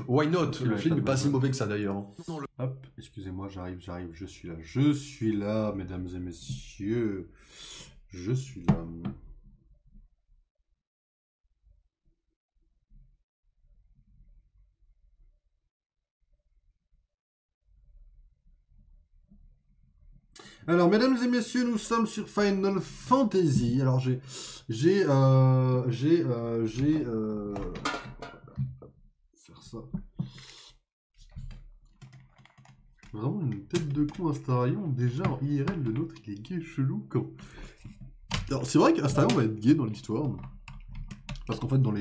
Why not? Le film est pas si mauvais que ça d'ailleurs. Hop, excusez-moi, j'arrive, je suis là, mesdames et messieurs, je suis là. Alors, mesdames et messieurs, nous sommes sur Final Fantasy. Alors, faire ça. Vraiment une tête de con Astarion. Déjà en IRL, le nôtre il est gay chelou quand. Alors, c'est vrai qu'Astarion va être gay dans l'histoire. Parce qu'en fait, en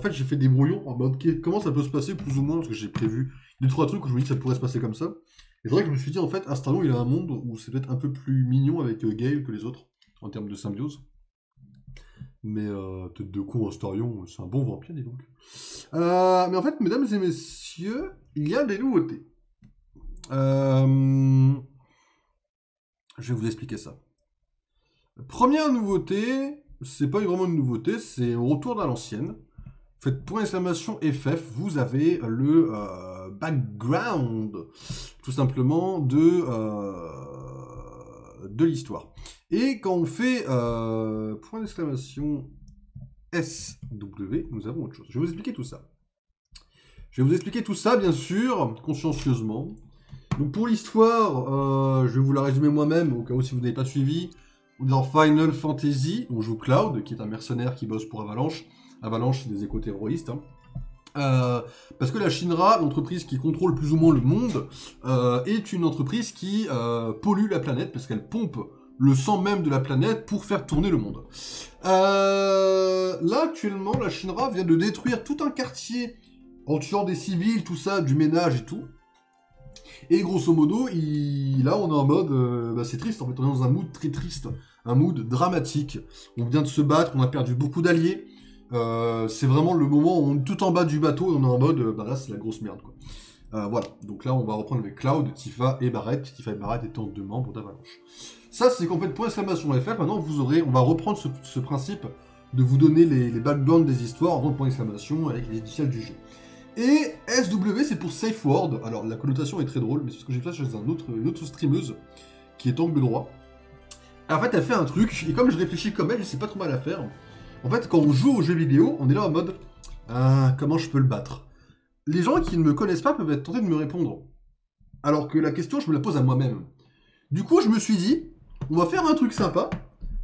fait, j'ai fait des brouillons en mode comment ça peut se passer plus ou moins, parce que j'ai prévu 2-3 trucs où je me dis que ça pourrait se passer comme ça. Et c'est vrai que je me suis dit, en fait, Astarion, il a un monde où c'est peut-être un peu plus mignon avec Gale que les autres, en termes de symbiose. Mais tête de con, Astarion, c'est un bon vampire, dis donc. Mais en fait, mesdames et messieurs, il y a des nouveautés. Je vais vous expliquer ça. Première nouveauté, c'est pas vraiment une nouveauté, c'est un retour à l'ancienne. Faites point exclamation FF, vous avez le background, tout simplement, de l'histoire. Et quand on fait point d'exclamation SW, nous avons autre chose. Je vais vous expliquer tout ça. Je vais vous expliquer tout ça, bien sûr, consciencieusement. Donc pour l'histoire, je vais vous la résumer moi-même, au cas où si vous n'avez pas suivi. Dans Final Fantasy, on joue Cloud, qui est un mercenaire qui bosse pour Avalanche. Avalanche, c'est des éco-terroristes. Parce que la Shinra, l'entreprise qui contrôle plus ou moins le monde, est une entreprise qui pollue la planète, parce qu'elle pompe le sang même de la planète pour faire tourner le monde. Là, actuellement, la Shinra vient de détruire tout un quartier en tuant des civils, tout ça, du ménage et tout. Et grosso modo, là on est en mode, c'est triste en fait, on est dans un mood très triste, un mood dramatique. On vient de se battre, on a perdu beaucoup d'alliés. C'est vraiment le moment où on est tout en bas du bateau et on est en mode, là c'est la grosse merde quoi. Voilà, donc là on va reprendre avec Cloud, Tifa et Barrett. Tifa et Barrett étant 2 membres d'Avalanche. Ça c'est complètement exclamation FF. Maintenant on va reprendre ce principe de vous donner les backgrounds des histoires en point d'exclamation avec les initiales du jeu. Et SW, c'est pour Safe Word. Alors, la connotation est très drôle, mais c'est ce que j'ai fait chez une autre streameuse, qui est angle droit. En fait, elle fait un truc, et comme je réfléchis comme elle, je sais pas trop mal à faire. En fait, quand on joue aux jeux vidéo, on est là en mode comment je peux le battre? Les gens qui ne me connaissent pas peuvent être tentés de me répondre. Alors que la question, je me la pose à moi-même. Du coup, je me suis dit, on va faire un truc sympa.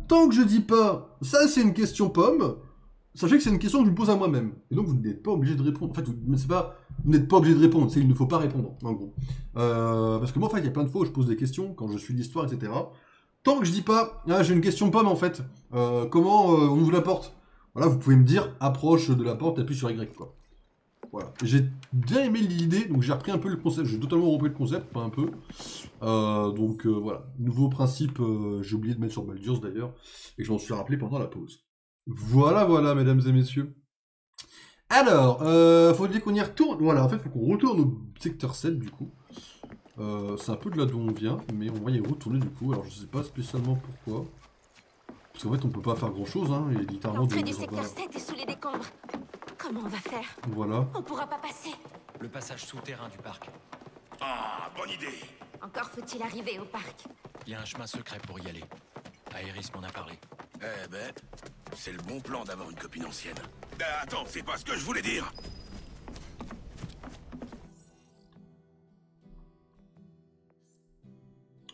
Tant que je dis pas, ça c'est une question pomme, sachez que c'est une question que je me pose à moi-même. Et donc, vous n'êtes pas obligé de répondre. En fait, vous n'êtes pas obligé de répondre. Il ne faut pas répondre, en gros. Parce que moi, en fait, il y a plein de fois où je pose des questions, quand je suis l'histoire, etc. Tant que je dis pas, j'ai une question pomme, en fait. Comment on ouvre la porte? Voilà, vous pouvez me dire, approche de la porte, appuie sur Y, quoi. Voilà. J'ai bien aimé l'idée, donc j'ai repris un peu le concept. J'ai totalement repris le concept, pas un peu. Donc, voilà. Nouveau principe, j'ai oublié de mettre sur Baldur's, d'ailleurs. Et je m'en suis rappelé pendant la pause. Voilà, mesdames et messieurs. Alors, faut dire qu'on y retourne. Voilà, en fait, faut qu'on retourne au secteur 7, du coup. C'est un peu de là d'où on vient, mais on va y retourner, du coup. Alors, je sais pas spécialement pourquoi. Parce qu'en fait, on peut pas faire grand-chose, hein. Il y a littéralement l'entrée du secteur 7 est sous les décombres. Comment on va faire? Voilà. On pourra pas passer. Le passage souterrain du parc. Ah, bonne idée. Encore faut-il arriver au parc. Il y a un chemin secret pour y aller. Aéris m'en a parlé. Eh ben, c'est le bon plan d'avoir une copine ancienne. Attends, c'est pas ce que je voulais dire.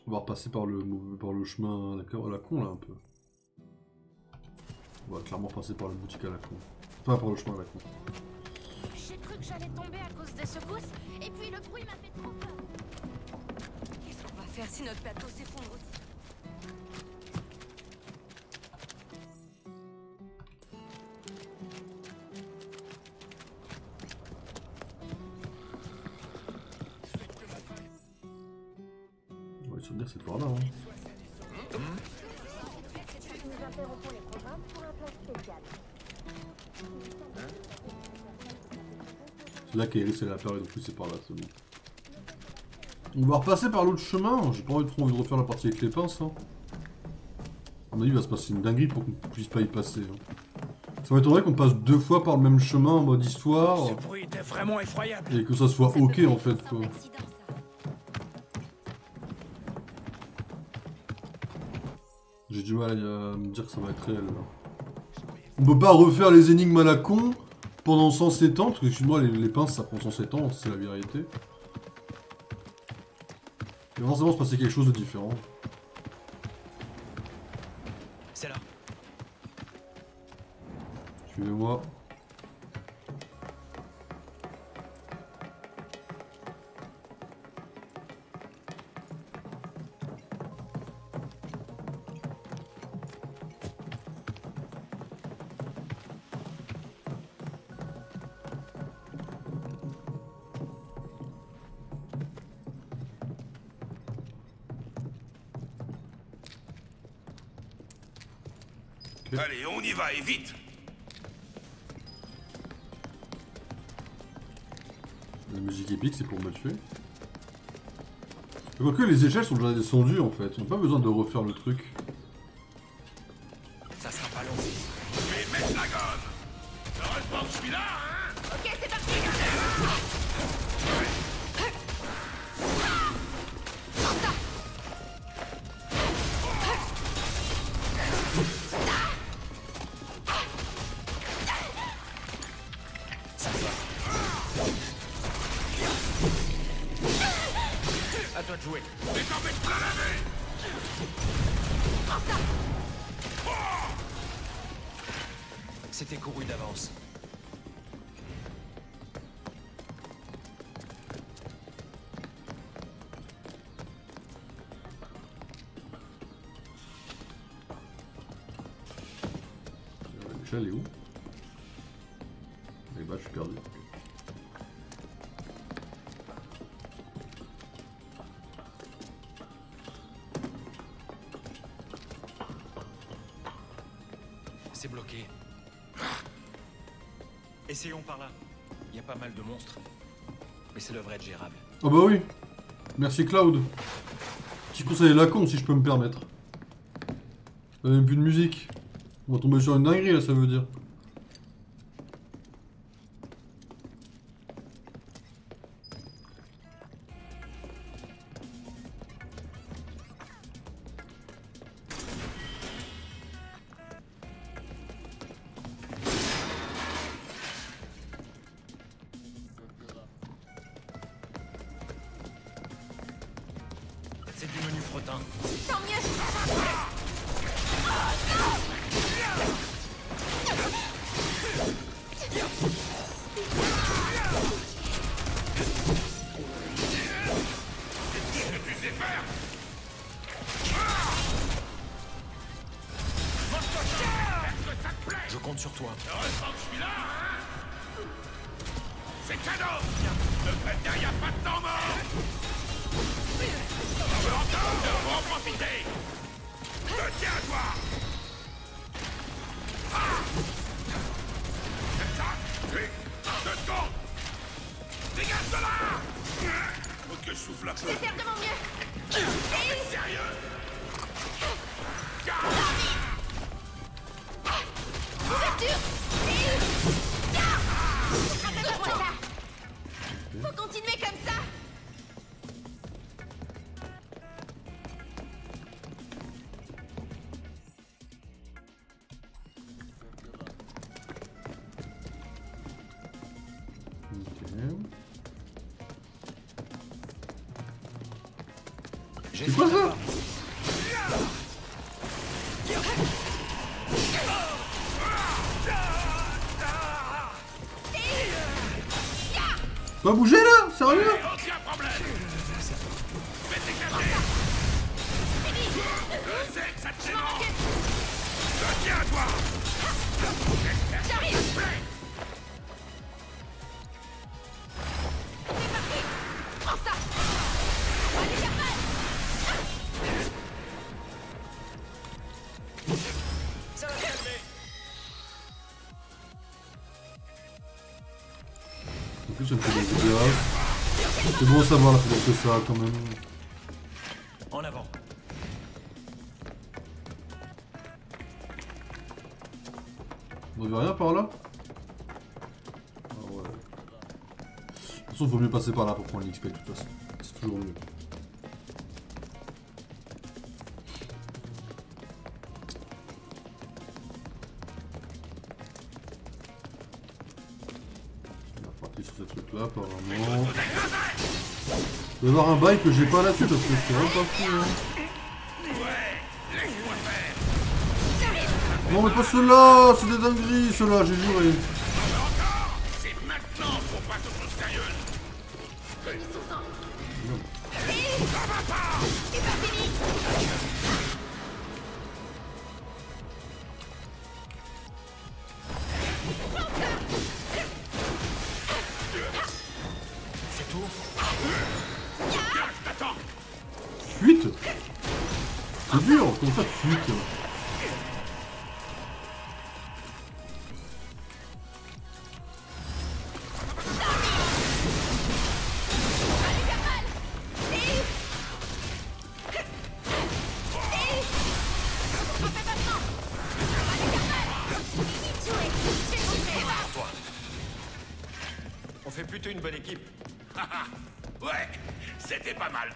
On va repasser par le chemin à la con, là, un peu. On va clairement passer par la boutique à la con. Enfin, par le chemin à la con. J'ai cru que j'allais tomber à cause des secousses, et puis le bruit m'a fait trop peur. Qu'est-ce qu'on va faire si notre bateau s'effondre aussi? On va se dire c'est par là, hein. Nous interrompons les programmes pour un plan spécial. C'est là qu'Aéris elle a apparu, donc c'est par là, c'est bon. On va repasser par l'autre chemin. J'ai pas envie de refaire la partie avec les pinces, hein. À mon avis, il va se passer une dinguerie pour qu'on puisse pas y passer, hein. Ça m'étonnerait qu'on passe 2 fois par le même chemin en mode histoire. Ce bruit était vraiment effroyable. Et que ça soit ok en fait quoi. J'ai du mal à me dire que ça va être réel là. On peut pas refaire les énigmes à la con pendant 107 ans, parce que excuse-moi les pinces ça prend 107 ans, c'est la vérité. Il va forcément se passer quelque chose de différent. C'est là. Suivez-moi. Allez, on y va, et vite. La musique épique c'est pour me tuer. Quoique les échelles sont déjà descendues en fait, on n'a pas besoin de refaire le truc. Ça sera pas long. Je vais mettre la gomme. Heureusement que je suis là, hein. Ok, c'est parti. Ça va. À toi de jouer. Mais t'en mets plein la vue. C'était couru d'avance. L'échelle est où? Eh bah je suis perdu. C'est bloqué. Essayons par là. Il y a pas mal de monstres. Mais ça devrait être gérable. Ah bah oui. Merci Cloud. Petit conseil la con si je peux me permettre. Il n'y a même plus de musique. On va tomber sur une dinguerie là ça veut dire. C'est du menu frottin. Tant mieux. Je compte sur toi. Heureusement que je suis là, hein. C'est cadeau. Ne faites y a pas de temps mort. On veut entendre, on va en profiter. Tiens à toi. Comme ça. 2 secondes. Dégage de là. Faut que je souffle un peu. Je vais faire de mon mieux. Sérieux? Ouverture. Rappelle-moi ça. Faut continuer comme ça. C'est quoi ça? Pas bouger là? Sérieux? Aucun problème. Je vais t'éclater. Je sais que ça te dérange. Je tiens à toi. J'arrive. S'il te plaît. Prends ça. Allez, capable. Ça va calmer. En plus ça me fait des dégâts. C'est bon à savoir la fenêtre que ça a quand même. En avant. On avait rien par là? Ah ouais. De toute façon, faut mieux passer par là pour prendre l'XP de toute façon. C'est toujours mieux. On va partir sur ce truc là apparemment. Il va y avoir un bail que j'ai pas là-dessus parce que c'est vraiment pas fou. Hein. Non mais pas ceux-là, c'est des dingueries ceux-là, j'ai juré. C'est maintenant qu'on passe aux choses sérieuses. C'est tout? Je t'attends. Fuite. C'est dur, comment ça fuite? On fait plutôt une bonne équipe. Ouais, c'était pas mal.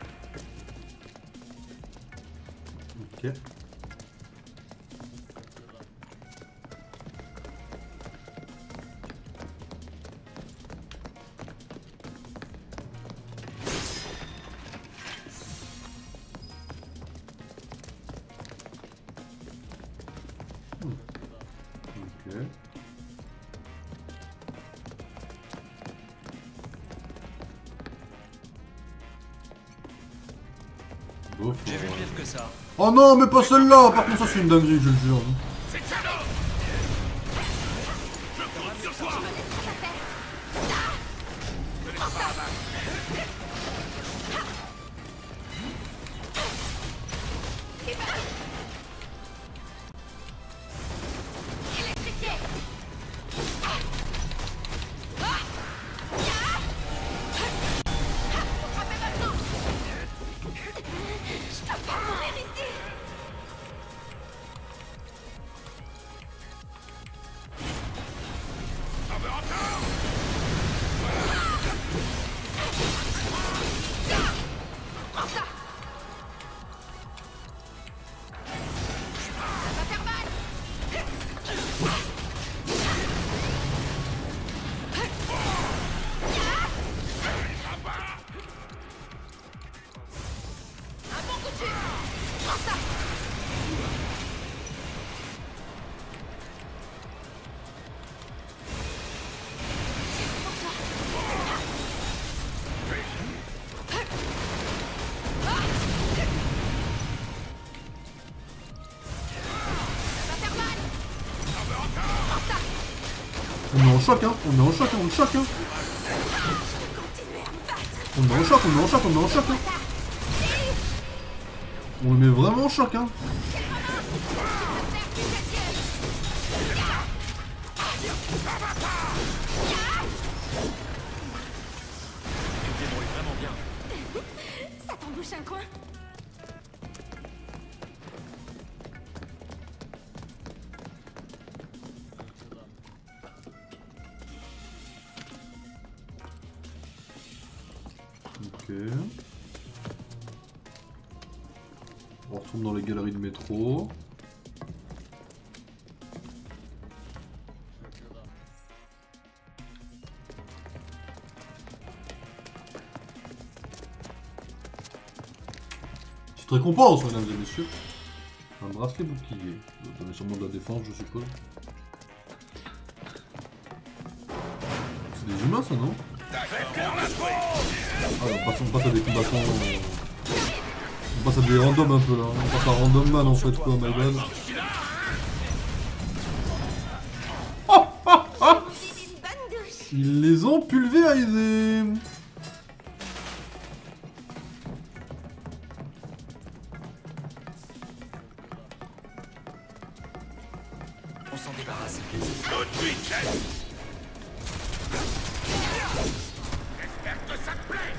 Ok. Ok. Bof. J'ai vu pire que ça. Oh non, mais pas celle-là. Par contre, ça c'est une dinguerie, je le jure. C'est cadeau. Je compte sur toi. On est en choc, hein. On est en choc, hein. On est en choc, hein. On est en choc, on est en choc, on est en choc, hein. On le met vraiment en choc, hein. Tu te débrouilles vraiment bien. Ça t'embouche un coin? Ok. On retourne dans les galeries de métro. Petite récompense, mesdames et messieurs. Un bracelet bouclier. Ça va donner sûrement de la défense, je suppose. C'est des humains, ça, non? Ah, on passe à des combattants. On passe à des randoms un peu là. On passe à random man en fait, quoi, my bad. Oh, oh, oh. Ils les ont pulvérisés. On s'en débarrasse. Tout de suite, chef. J'espère que ça te plaît.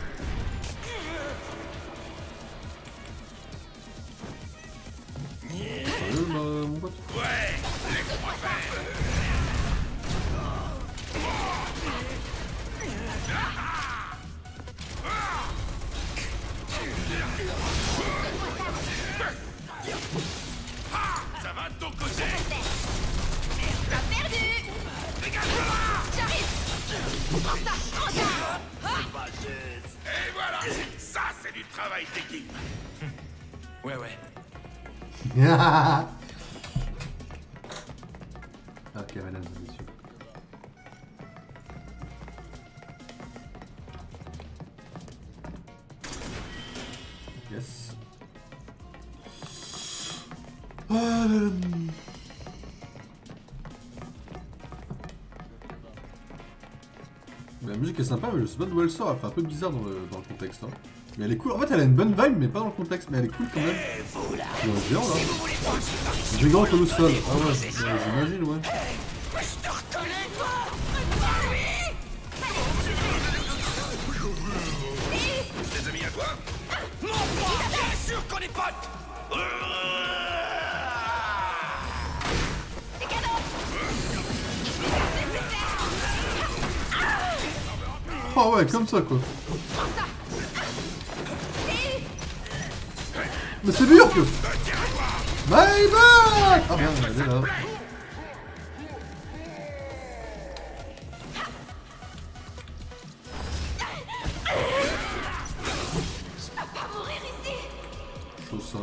Sérieux, mon pote? Ouais, laisse-moi faire. Ça va de ton côté. T'as perdu. Dégage-toi. J'arrive. Prends ça, prends ça. Et voilà, ça c'est du travail d'équipe. Ouais, ouais. Ok, mesdames et messieurs. Yes. La musique est sympa, mais je sais pas d'où elle sort. Elle fait un peu bizarre dans le contexte. Hein. Mais elle est cool. En fait, elle a une bonne vibe, mais pas dans le contexte. Mais elle est cool quand même. C'est un géant là. Gigant comme le sol. Ah ouais, j'imagine, ouais. Des amis à toi? Bien sûr qu'on est potes. Oh ouais, comme ça quoi. Mais c'est dur que... My back. Ah bien, elle est là. Chose ça.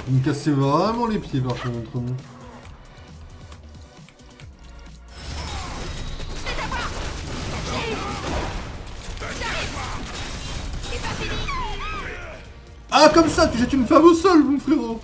Vous me cassez vraiment les pieds par contre. Ah comme ça, tu jettes une femme au sol, mon frérot.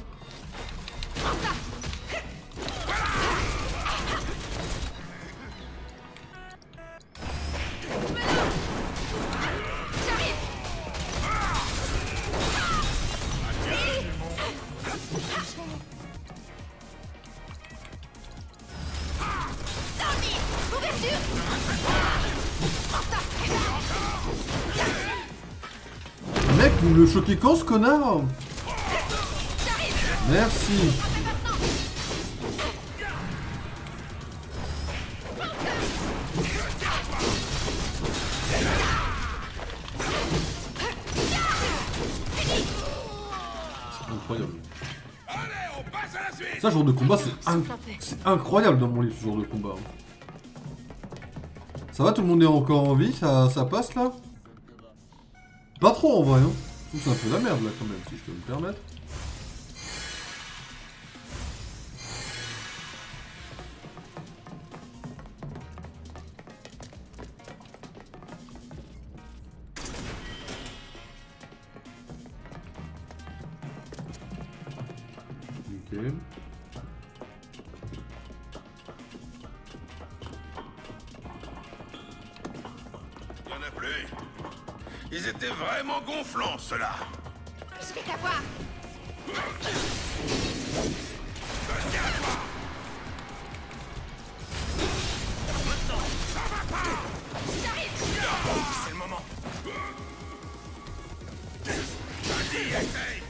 Mec, vous me le choquez quand ce connard? Merci. C'est incroyable. Allez, on passe à la suite. Ça, genre de combat, c'est incroyable dans mon livre, ce genre de combat. Ça va, tout le monde est encore en vie, ça passe là? Pas trop en vrai, hein. Je trouve que c'est un peu la merde là quand même, si je peux me permettre. Ok. Il y en a plus. Ils étaient vraiment gonflants, ceux-là. Je vais t'avoir. C'est le moment. Vas-y, essaye.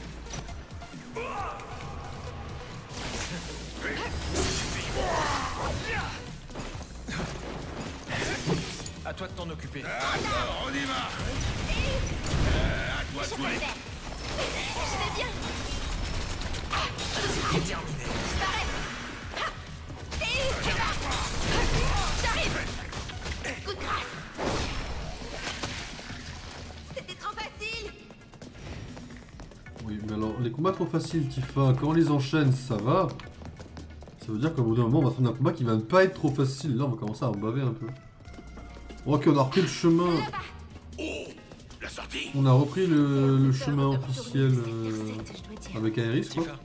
À toi de t'en occuper. Alors, on y va. À toi de jouer. Je vais bien. C'est terminé. J'arrive. Coup de grâce. C'était trop facile. Oui, mais alors, les combats trop faciles, Tifa, quand on les enchaîne, ça va. Ça veut dire qu'au bout d'un moment, on va trouver un combat qui va ne pas être trop facile. Là, on va commencer à en baver un peu. Ok, on a repris le chemin. La sortie. On a repris le chemin officiel avec Aerys, quoi. Tifa,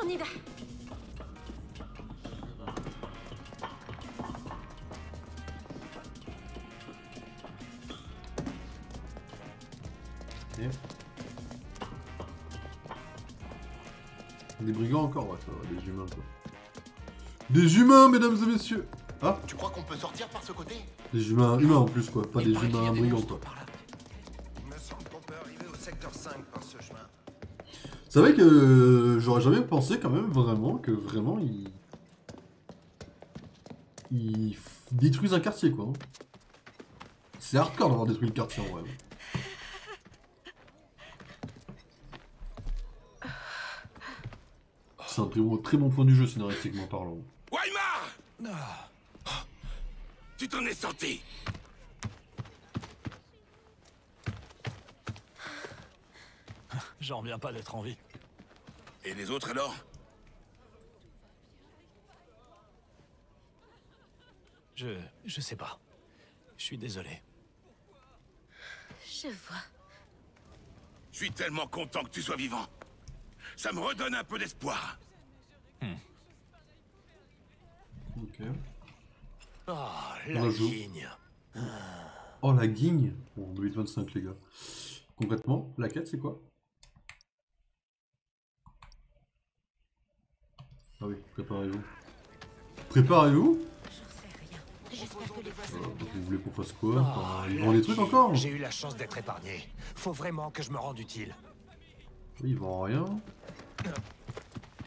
On y va. Ok. Des brigands encore, ouais, ça va, des humains, quoi. Des humains, mesdames et messieurs. Ah, Tu crois qu'on peut sortir par ce côté? des humains en plus, quoi, pas des humains brigands, quoi. Il me semble qu'on peut arriver au secteur 5 par ce chemin. C'est vrai que j'aurais jamais pensé quand même vraiment que vraiment ils détruisent un quartier quoi. C'est hardcore d'avoir détruit le quartier en vrai. C'est un très bon point du jeu scénaristiquement parlant. Weimar! Tu t'en es sorti! J'en reviens pas d'être en vie. Et les autres alors? Je sais pas. Je suis désolé. Je vois. Je suis tellement content que tu sois vivant. Ça me redonne un peu d'espoir. Ok. Oh, On la joue. ligne. Oh la guigne. Bon, 8,25 les gars. Concrètement, la quête c'est quoi? Ah oui, préparez-vous. Préparez-vous? J'en sais rien. J'espère que les voisins vont bien. Vous voulez qu'on fasse quoi? Oh, Enfin, ils la vendent des trucs ligne. encore? J'ai eu la chance d'être épargné. Faut vraiment que je me rende utile. Oui, ils vendent rien.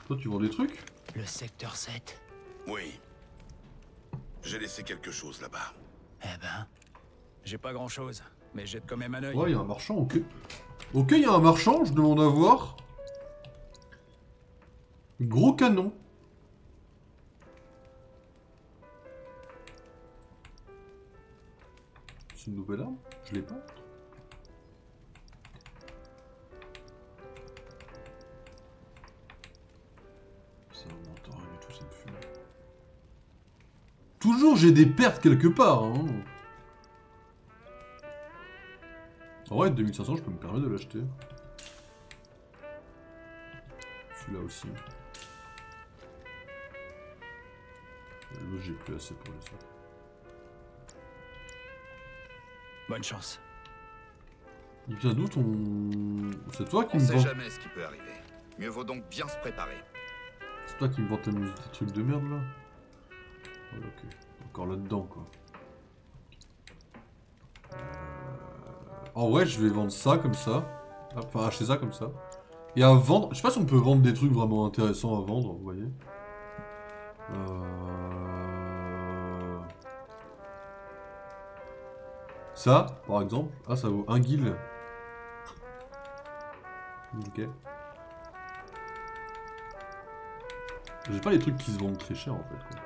Toi tu vends des trucs? Le secteur 7. Oui. J'ai laissé quelque chose là-bas. Eh ben, J'ai pas grand chose, mais jette quand même un œil. Ouais, il y a un marchand, ok. Ok, il y a un marchand, je demande à voir. Gros canon. C'est une nouvelle arme? Je l'ai pas. Ça m'entend rien du tout, ça me fume. Toujours j'ai des pertes quelque part, hein. En vrai, 2500, je peux me permettre de l'acheter. Celui-là aussi. L'autre, j'ai plus assez pour les autres. Bonne chance. Il vient d'où ton... C'est toi qui On me sait vends... jamais ce qui peut arriver. Mieux vaut donc bien se préparer. C'est toi qui me vends tes trucs de merde, là? Ouais, ok. Encore là-dedans, quoi. En vrai, je vais vendre ça, comme ça. Enfin, acheter ça, comme ça. Et à vendre... Je sais pas si on peut vendre des trucs vraiment intéressants à vendre, vous voyez. Ça, par exemple. Ah, ça vaut 1 guil. Ok. J'ai pas les trucs qui se vendent très cher, en fait, quoi.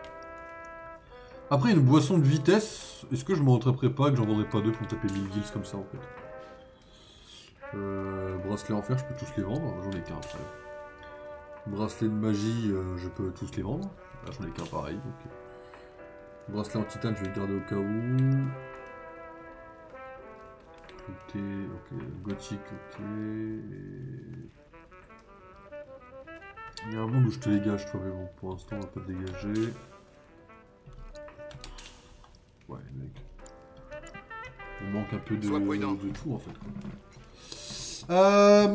Après, une boisson de vitesse. Est-ce que je m'en rattraperai pas, que j'en vendrai pas deux pour me taper 1000 guilds comme ça, en fait? Bracelet en fer, je peux tous les vendre. J'en ai qu'un, après. Bracelet de magie, je peux tous les vendre. Là, j'en ai qu'un pareil, ok. Bracelet en titane, je vais le garder au cas où. Ok, gothique, ok. Il y a un monde où je te dégage, toi, mais bon, pour l'instant, on va pas te dégager. Ouais, mec. On manque un peu de tout, en fait.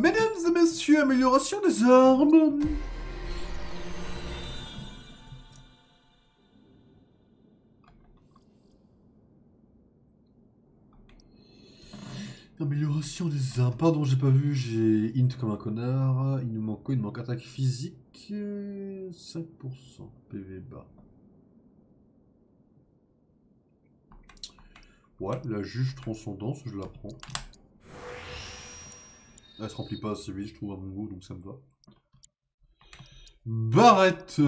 Mesdames et messieurs, amélioration des armes. Amélioration des armes. Pardon, j'ai pas vu, j'ai int comme un connard. Il nous manque quoi? Il nous manque attaque physique. 5% PV bas. Ouais, la juge transcendance, je la prends. Elle se remplit pas assez vite, je trouve, à mon goût, donc ça me va. Barrette.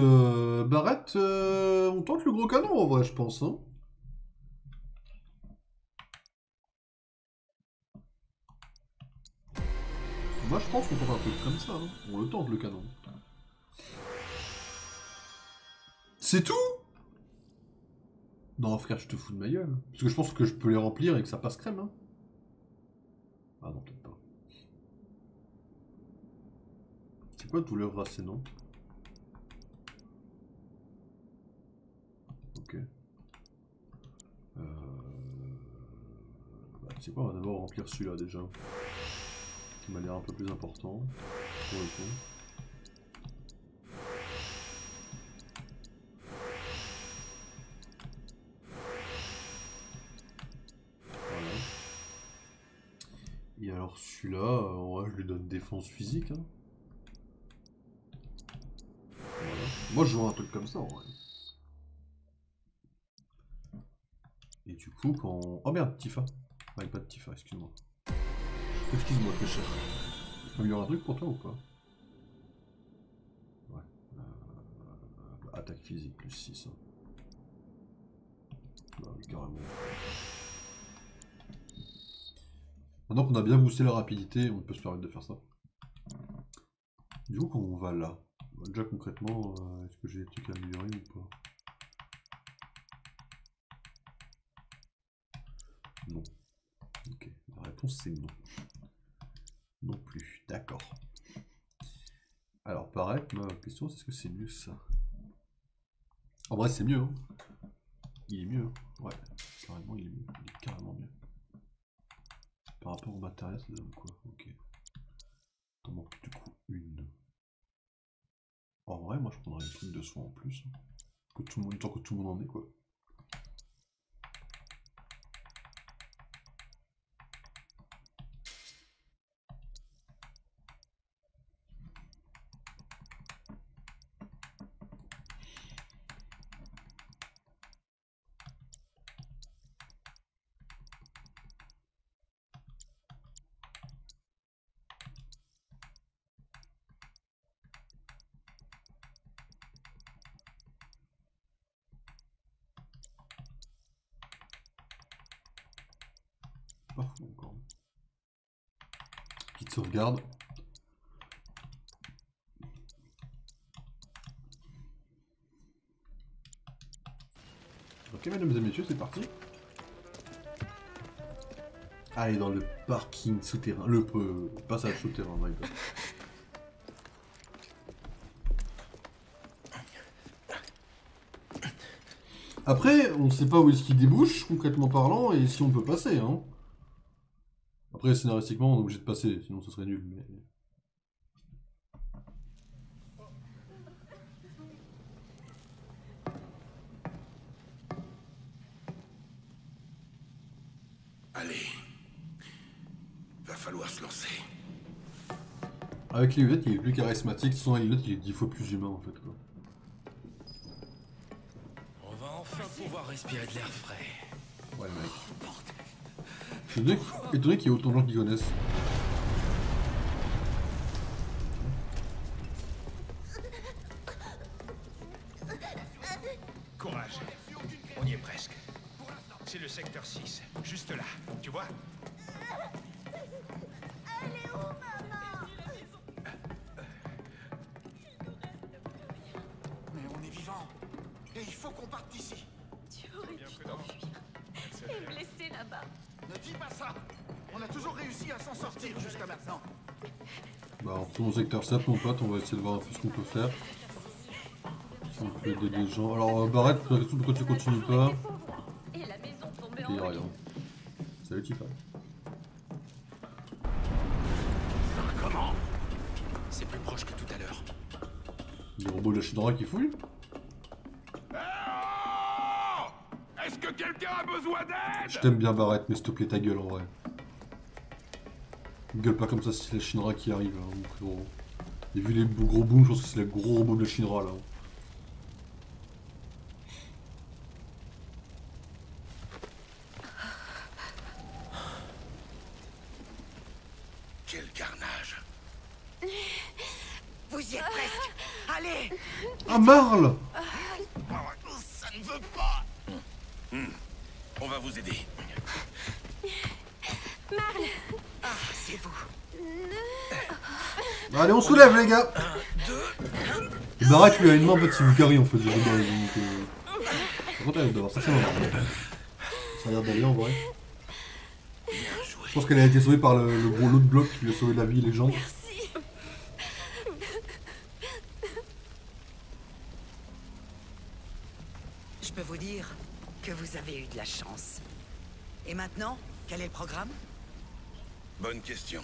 Barrette, on tente le gros canon en vrai, je pense. Hein. Moi, je pense qu'on tente un truc comme ça. Hein. On le tente, le canon. C'est tout? Non, frère, je te fous de ma gueule. Parce que je pense que je peux les remplir et que ça passe crème. Hein. Ah non, peut-être pas. C'est quoi douleur racée, non? Ok. Bah, tu sais quoi, on va d'abord remplir celui-là déjà. Qui m'a l'air un peu plus important. Pour le coup. Voilà. Et alors celui-là, en vrai, je lui donne défense physique. Hein. Moi je vois un truc comme ça en vrai. Et du coup quand... Oh merde, Tifa. Ah, pas de Tifa, excuse-moi. Excuse-moi très cher. Il y aura un truc pour toi ou pas? Ouais. Attaque physique plus 6. Hein. Bah, oui, carrément. Maintenant qu'on a bien boosté la rapidité, on peut se permettre de faire ça. Du coup quand on va là, déjà concrètement, est-ce que j'ai des trucs à améliorer ou pas? Non. Ok, la réponse c'est non. Non plus, d'accord. Alors pareil, ma question c'est est-ce que c'est mieux ça? En vrai c'est mieux, hein. Il est mieux, hein. Ouais, carrément il est mieux, il est carrément mieux. Par rapport au matériel ça donne quoi? Ok. T'en manques du coup une. En vrai moi je prendrais une truc de soin en plus. Hein. Que tout le monde, tant que tout le monde en est quoi. Pas fou encore. Petite sauvegarde. Ok mesdames et messieurs, c'est parti. Allez dans le parking souterrain, le passage souterrain, my God. Après, on sait pas où est-ce qu'il débouche, concrètement parlant, et si on peut passer, hein. Après, scénaristiquement, on est obligé de passer, sinon ce serait nul, mais... Allez. Va falloir se lancer. Avec les lunettes, il est plus charismatique, sans les lunettes, il est 10 fois plus humain, en fait, quoi. On va enfin pouvoir respirer de l'air frais. Ouais, mec. Je suis étonné qu'il y ait autant de gens qui connaissent. Courage. On y est presque. C'est le secteur 6, juste là. Tu vois? Elle est où, maman? Mais on est vivant. Et il faut qu'on parte d'ici. Tu aurais dû t'enfuir. Et me laisser là-bas. Ne dis pas ça. On a toujours réussi à s'en sortir jusqu'à maintenant. Bah, on retourne au secteur 7, mon pote, on va essayer de voir un peu ce qu'on peut faire. Si on peut aider des gens. Alors, Barrett, la question pourquoi tu continues pas? Et la maison tombée Il y a en rien. Salut Tifa. Comment? C'est plus proche que tout à l'heure. Les robots de la Shinra qui fouillent? Est-ce que quelqu'un a besoin d'aide? Je t'aime bien Barrett, mais s'il te plaît ta gueule en vrai. Gueule pas comme ça si c'est la Shinra qui arrive, hein, mon frérot. Et vu les gros booms, je pense que c'est les gros robots de la Shinra là. Quel carnage. Vous y êtes presque. Allez. Ah Marle! Ça ne veut pas. On va vous aider. Marle. Ah, c'est vous. Allez, on soulève les gars! Barrett lui a une main en fait, c'est Lucari en fait, j'ai donc. Par contre, elle doit avoir ça, ça a l'air d'aller en vrai. Je pense qu'elle a été sauvée par le gros lot de bloc qui lui a sauvé la vie et les jambes. Merci. Je peux vous dire que vous avez eu de la chance. Et maintenant, quel est le programme? Bonne question.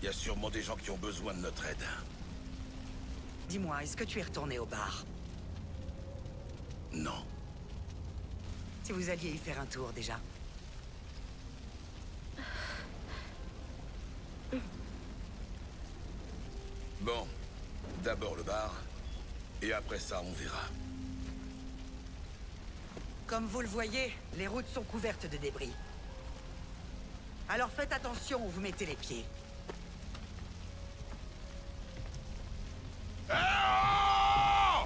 Il y a sûrement des gens qui ont besoin de notre aide. Dis-moi, est-ce que tu es retourné au bar? Non. Si vous alliez y faire un tour déjà. Bon. D'abord le bar. Et Et après ça, on verra. Comme vous le voyez, les routes sont couvertes de débris. Alors faites attention où vous mettez les pieds. Oh!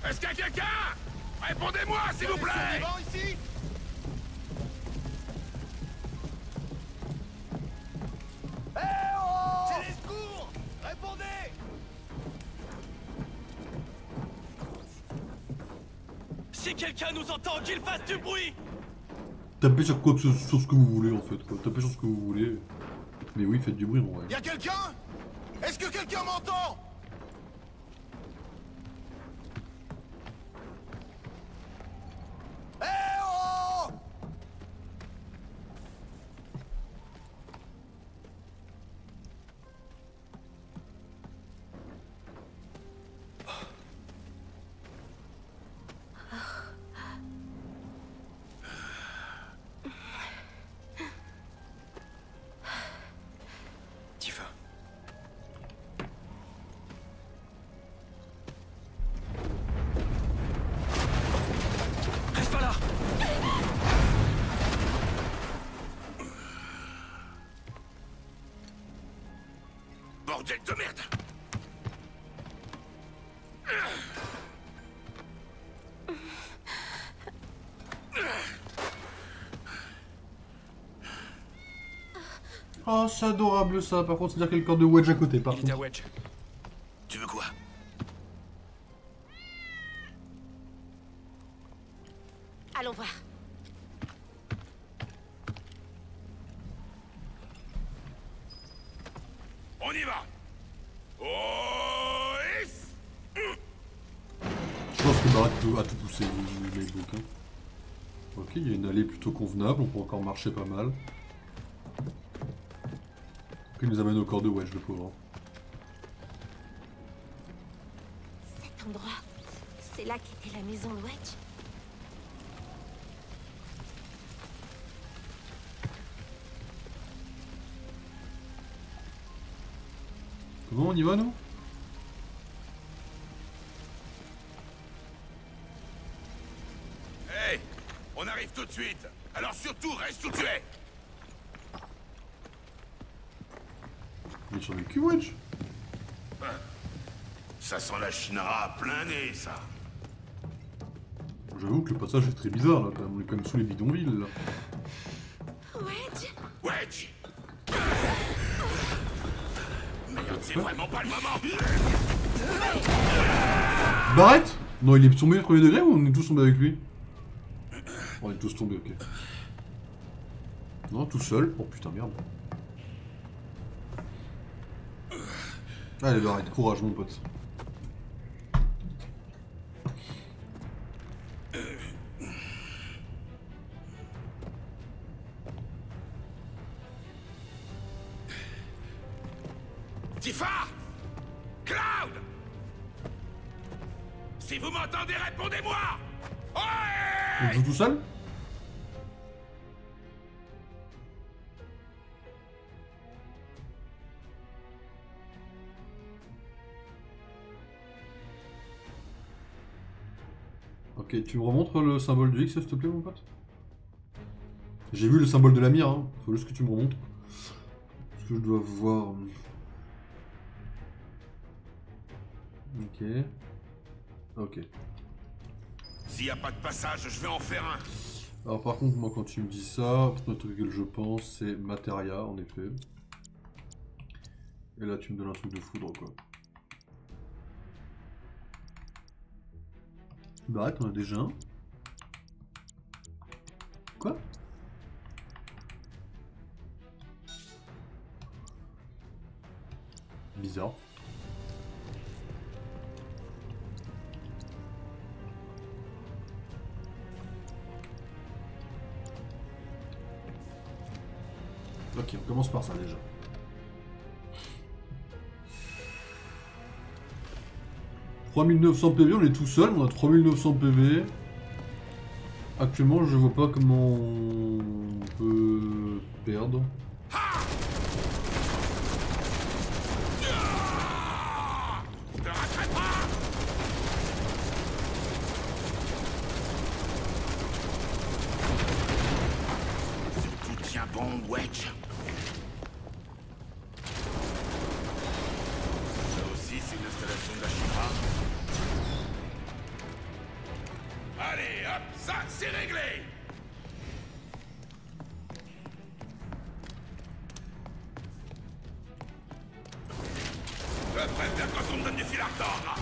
Est-ce qu'il y a quelqu'un? Répondez-moi, s'il vous plaît! Ici? C'est les secours! Répondez! Si quelqu'un nous entend, qu'il fasse du bruit! Tapez sur quoi sur ce que vous voulez en fait, quoi. Tapez sur ce que vous voulez. Mais oui, faites du bruit en vrai. Y'a quelqu'un? Est-ce que quelqu'un m'entend? Bordel de merde! Oh, c'est adorable ça. Par contre, c'est-à-dire qu'il y a le corps de Wedge à côté. Par contre. Wedge. Tu veux quoi? Allons voir. On y va! Oh! Je pense que Barrett a tout poussé, les bouquins. Ok, il y a une allée plutôt convenable, on peut encore marcher pas mal. Il nous amène au corps de Wedge, le pauvre. Cet endroit, c'est là qu'était la maison de Wedge. Comment on y va, nous? Hey! On arrive tout de suite! Alors surtout, reste où tu es! Il est sur le cul, Wedge? Ça sent la chinara à plein nez, ça! J'avoue que le passage est très bizarre, là, quand même. On est quand même sous les bidonvilles, là. Wedge? Wedge! Merde, c'est vraiment pas le moment! Barrett? Non, il est tombé au premier degré ou on est tous tombés avec lui? On est tous tombés, ok. Non, tout seul. Oh putain, merde. Allez, Barrett, courage, mon pote. Tifa! Cloud! Si vous m'entendez, répondez-moi! On joue tout seul? Ok, tu me remontres le symbole du X, s'il te plaît, mon pote? J'ai vu le symbole de la mire, hein. Faut juste que tu me remontres. Parce que je dois voir... Ok. Ok. S'il n'y a pas de passage, je vais en faire un. Alors par contre, moi quand tu me dis ça, le truc que je pense c'est Materia, en effet. Et là tu me donnes un truc de foudre, quoi. Barrett, on a déjà un. Quoi? Bizarre. Ok, on commence par ça déjà. « 3900 PV, on est tout seul, on a 3900 PV. Actuellement, je vois pas comment on peut perdre. répondre, Wedge. Ça aussi, c'est une installation de la Shinra. Allez, hop, ça, c'est réglé. Je préfère quand on me donne du fil à retordre.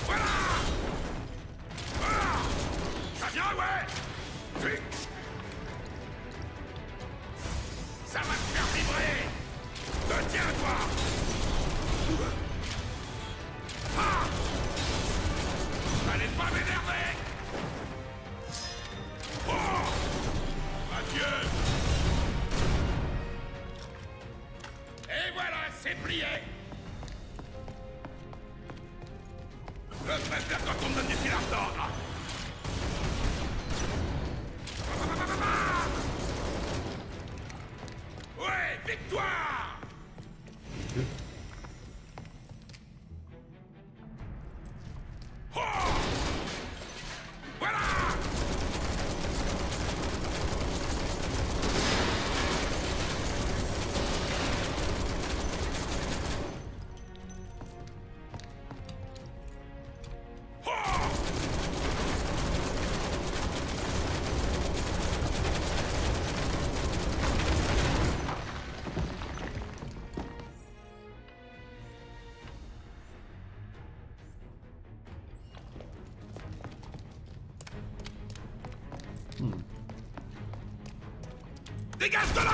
Voilà. Voilà. Ça vient, ouais. Oui. Ça va te faire vibrer. Te tiens, toi. Ah. Allez pas m'énerver. Oh. Adieu. Et voilà, c'est plié. Je préfère quand on me donne du fil à retordre. Ouais, victoire. Oh. Voilà. Dégage de là.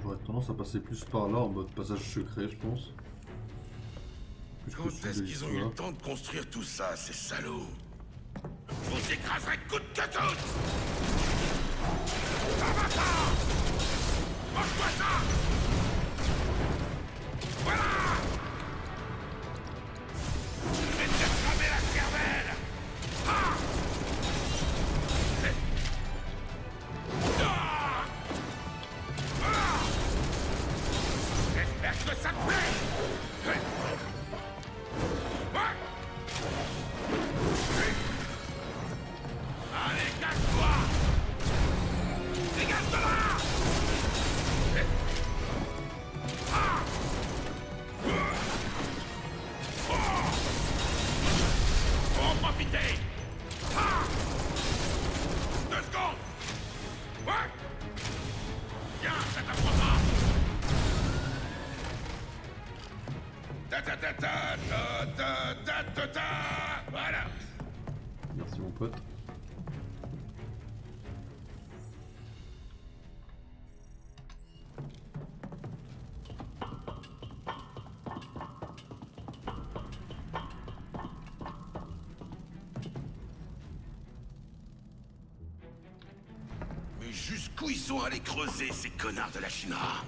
J'aurais tendance à passer plus par là en mode passage secret, je pense. Quand est-ce qu'ils ont eu le temps de construire tout ça, ces salauds? Je vous écraserai coûte que coûte. Ça va pas. Mange-toi ça. Voilà. Je vais te faire cramer la cervelle. Ah. Ah. Ah. J'espère que ça te plaît. Ouais. Allez, cache-toi. Dégage de là. Ah. Faut en profiter. Ah. 2 secondes. Ouais. Viens, ça t'apprendra. Voilà. Merci mon pote. Mais jusqu'où ils sont allés creuser, ces connards de la Shinra?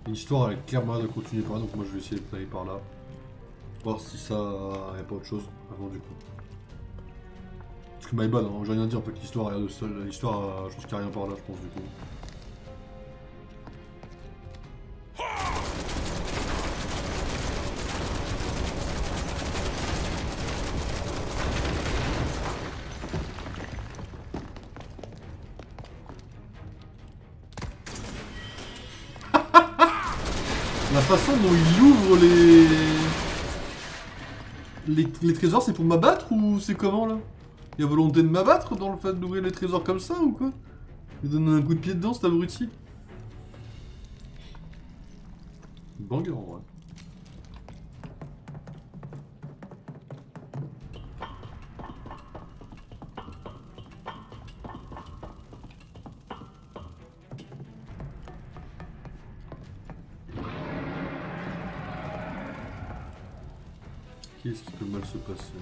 L'histoire elle est clairement de continuer par là, donc moi je vais essayer d'aller par là. Voir si ça y a pas autre chose avant du coup. Parce que my bad, hein, j'ai rien dit en fait, l'histoire a l'air de seule. L'histoire, je pense qu'il n'y a rien par là, je pense du coup. La façon dont il ouvre les trésors, c'est pour m'abattre ou c'est comment là? Il y a volonté de m'abattre dans le fait d'ouvrir les trésors comme ça ou quoi? Il donne un coup de pied dedans cet abruti. Banger en vrai. Qu'est-ce qui peut mal se passer?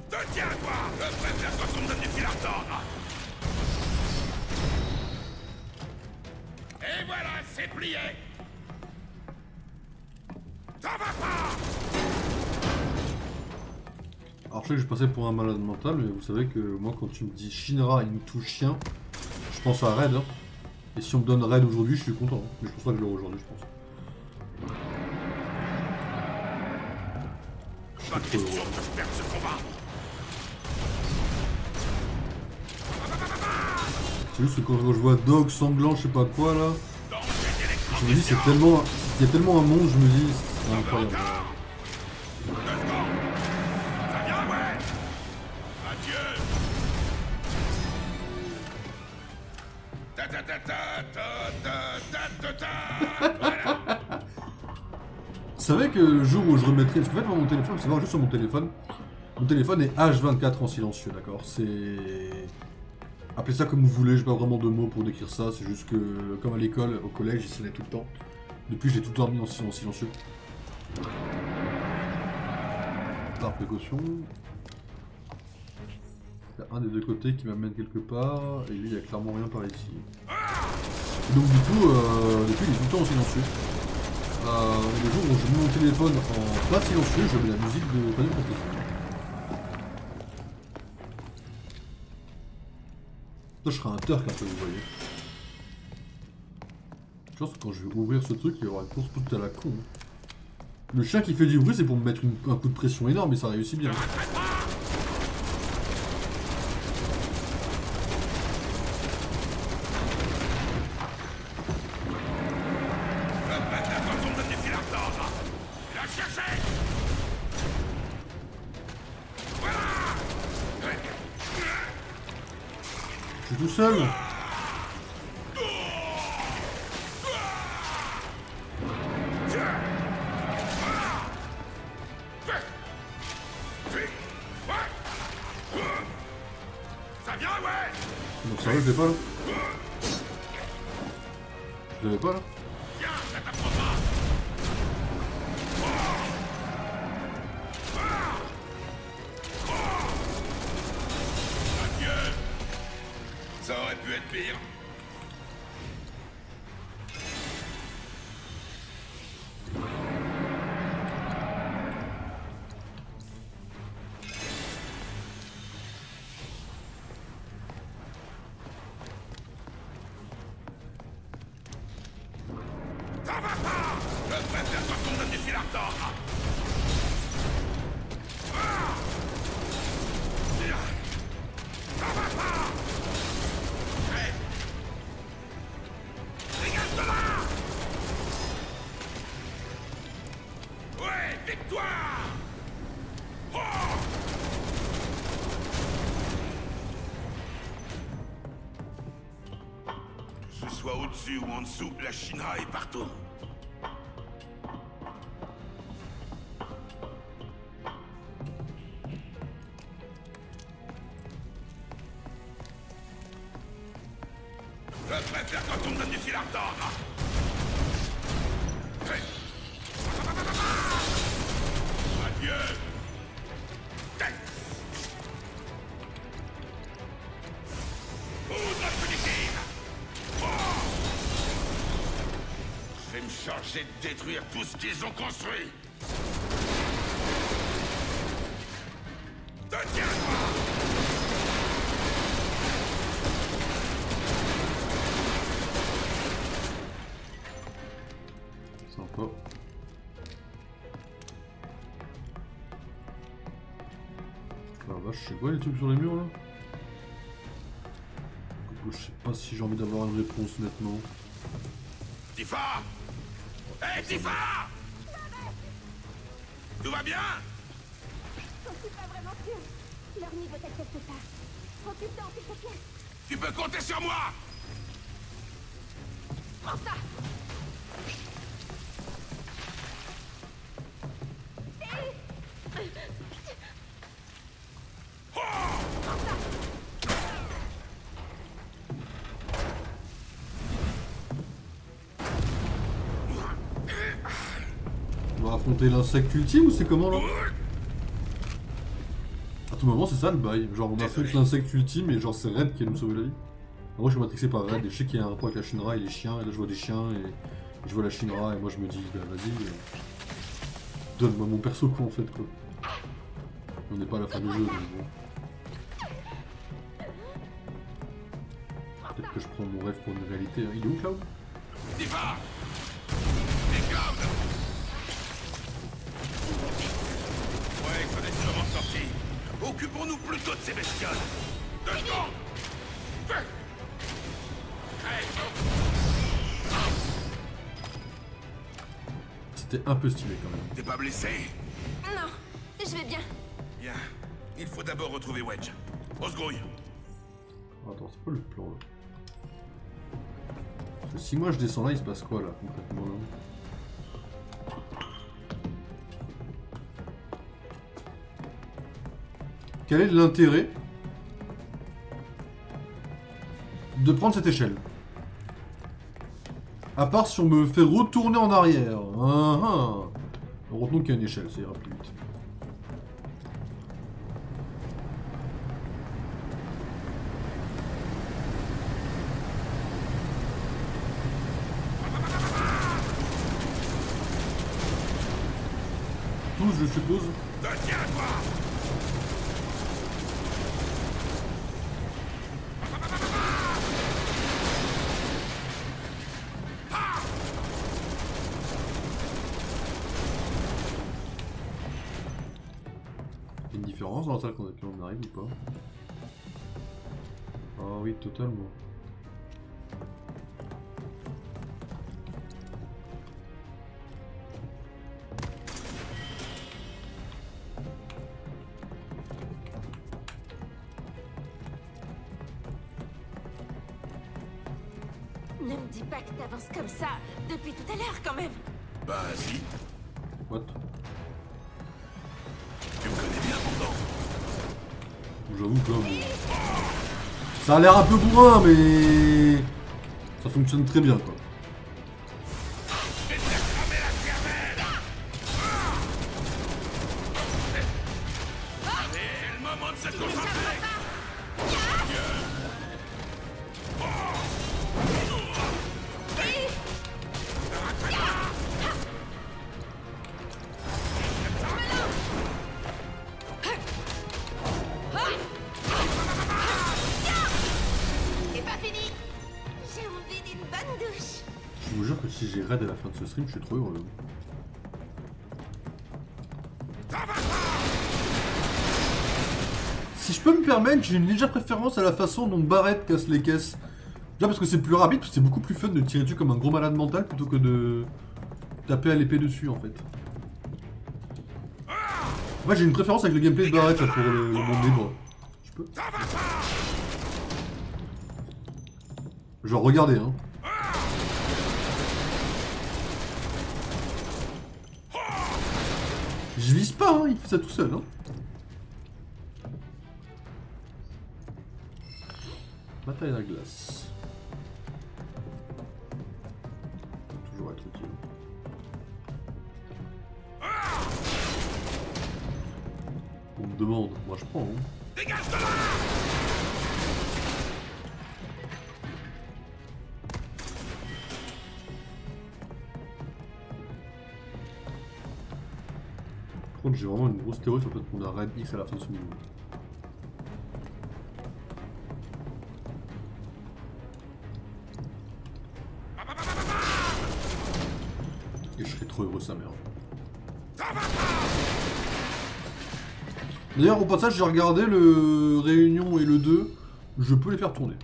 Te tiens, toi. Je préfère quand on me donne du fil à retordre. Et voilà, c'est plié. Ça va pas. Alors je sais que je passais pour un malade mental, mais vous savez que moi quand tu me dis Shinra et une touche chien, je pense à Raid. Hein. Et si on me donne Raid aujourd'hui, je suis content. Hein. Mais je pense pas que je l'aurai aujourd'hui, je pense. Pas de question que je perde ce combat. C'est juste que quand je vois Dog, Sanglant, je sais pas quoi là, je me dis c'est tellement... Il y a tellement un monde, je me dis c'est incroyable. Ça vient, ouais. Adieu. Ta ta ta ta ta ta ta ta. Voilà. Vous savez que le jour où je remettrai... Parce qu'en fait, moi, mon téléphone, c'est juste sur mon téléphone est H24 en silencieux, d'accord? C'est... Appelez ça comme vous voulez, j'ai pas vraiment de mots pour décrire ça, c'est juste que, comme à l'école, au collège, il sonnait tout le temps. Depuis, je l'ai tout le temps mis en silencieux. Par précaution. Il y a un des deux côtés qui m'amène quelque part, et lui, il y a clairement rien par ici. Et donc, du coup, depuis, il est tout le temps en silencieux. Le jour où je mets mon téléphone en pas silencieux, je mets la musique de Final Fantasy. Ça, je serai un turc un peu, vous voyez. Je pense que quand je vais ouvrir ce truc, il y aura une course toute à la con. Le chien qui fait du bruit, c'est pour me mettre un coup de pression énorme, et ça réussit bien. Je suis tout seul. Ça vient, ouais. Donc ça va, je l'ai pas là. Je l'avais pas là. Viens, ça t'apprendra. Adieu. Ça aurait pu être pire. Ça va pas. Je préfère quand on donne du fil à retordre. Ça va pas. Hey. Regarde-la. Ouais, victoire. Oh. Que ce soit au-dessus ou en dessous, la Shinra est partout. Je préfère quand on me donne du fil à retordre. Hey. Adieu. Hey. Poudre punitive. Oh. Je vais me charger de détruire tout ce qu'ils ont construit. Tiens-toi. Sympa. Ah vache, c'est quoi les trucs sur les murs là? Je sais pas si j'ai envie d'avoir une réponse honnêtement. Tifa! Hé, Tifa! Tout va bien? J'en suis pas vraiment sûre. Leur niveau t'accepte pas. Prends du temps, s'il te plaît. Tu peux compter sur moi! Prends ça. On va affronter l'insecte ultime ou c'est comment là? À tout moment c'est ça le bail, genre on affronte l'insecte ultime et genre c'est Red qui va nous sauver la vie. Moi je suis matrixé par Red et je sais qu'il y a un rapport avec la Shinra et les chiens, et là je vois des chiens et je vois la Shinra et moi je me dis bah vas-y, donne-moi mon perso quoi en fait quoi. On n'est pas à la fin du jeu donc bon. Peut-être que je prends mon rêve pour une réalité, hein. Il est où Cloud? Tifa! Et Cloud! Ouais, connaissent comment sortir. Occupons-nous plutôt de ces bestioles. 2 secondes. Feu. C'était un peu stylé quand même. T'es pas blessé? Non, je vais bien. Bien. Il faut d'abord retrouver Wedge. On se grouille. Attends, c'est quoi le plan là? Parce que si moi je descends là, il se passe quoi là concrètement là? Quel est l'intérêt de prendre cette échelle? À part si on me fait retourner en arrière. Retenons qu'il y a une échelle, ça ira plus vite. Tous, je suppose. Tiens-toi. Il y a une différence dans la salle quand on arrive ou pas? Ah oui, totalement. Ne me dis pas que t'avances comme ça depuis tout à l'heure quand même. Bah si. What? Tu me connais bien pourtant. J'avoue que là, bon... Ça a l'air un peu bourrin, mais... Ça fonctionne très bien, quoi. Je vais te faire cramer la cervelle. C'est le moment de se concentrer. C'est pas fini. J'ai envie d'une bonne douche. Je vous jure que si j'ai raid à la fin de ce stream, je suis trop heureux. Si je peux me permettre, j'ai une légère préférence à la façon dont Barrett casse les caisses. Déjà parce que c'est plus rapide, parce que c'est beaucoup plus fun de tirer dessus comme un gros malade mental plutôt que de taper à l'épée dessus en fait. Moi j'ai une préférence avec le gameplay de Barrett là, pour le monde libre. Je peux. Genre regardez hein. Je vise pas hein, il fait ça tout seul hein. Bataille à la glace. Ça peut toujours être utile. On me demande, moi je prends. Hein. Dégage de là. Par contre j'ai vraiment une grosse théorie sur le fait qu'on a raid X à la fin de ce niveau. Et je serais trop heureux sa mère. D'ailleurs au passage j'ai regardé le Réunion et le 2, je peux les faire tourner.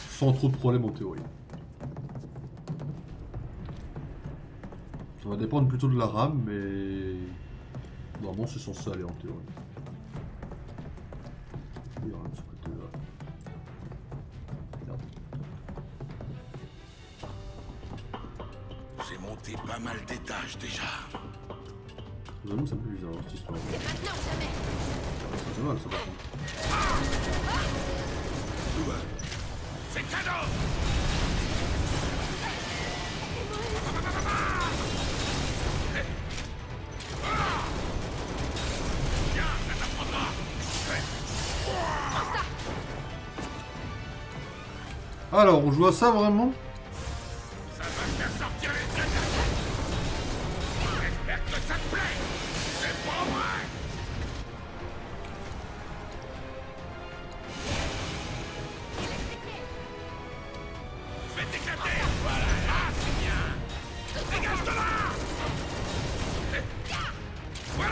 Sans trop de problème en théorie. Ça va dépendre plutôt de la RAM mais... Normalement c'est censé aller en théorie. Il y a rien de ce côté-là. Merde. J'ai monté pas mal d'étages déjà. J'avoue que c'est un peu bizarre cette histoire. C'est maintenant ou jamais. Ça fait mal ça par contre. C'est cadeau. Tiens, ça t'apprendra. Alors on joue à ça vraiment? Ça va faire sortir les yeux. J'espère que ça te plaît. C'est pas vrai. Je vais t'éclater. Voilà, là, c'est bien. Dégage de là. Ouais.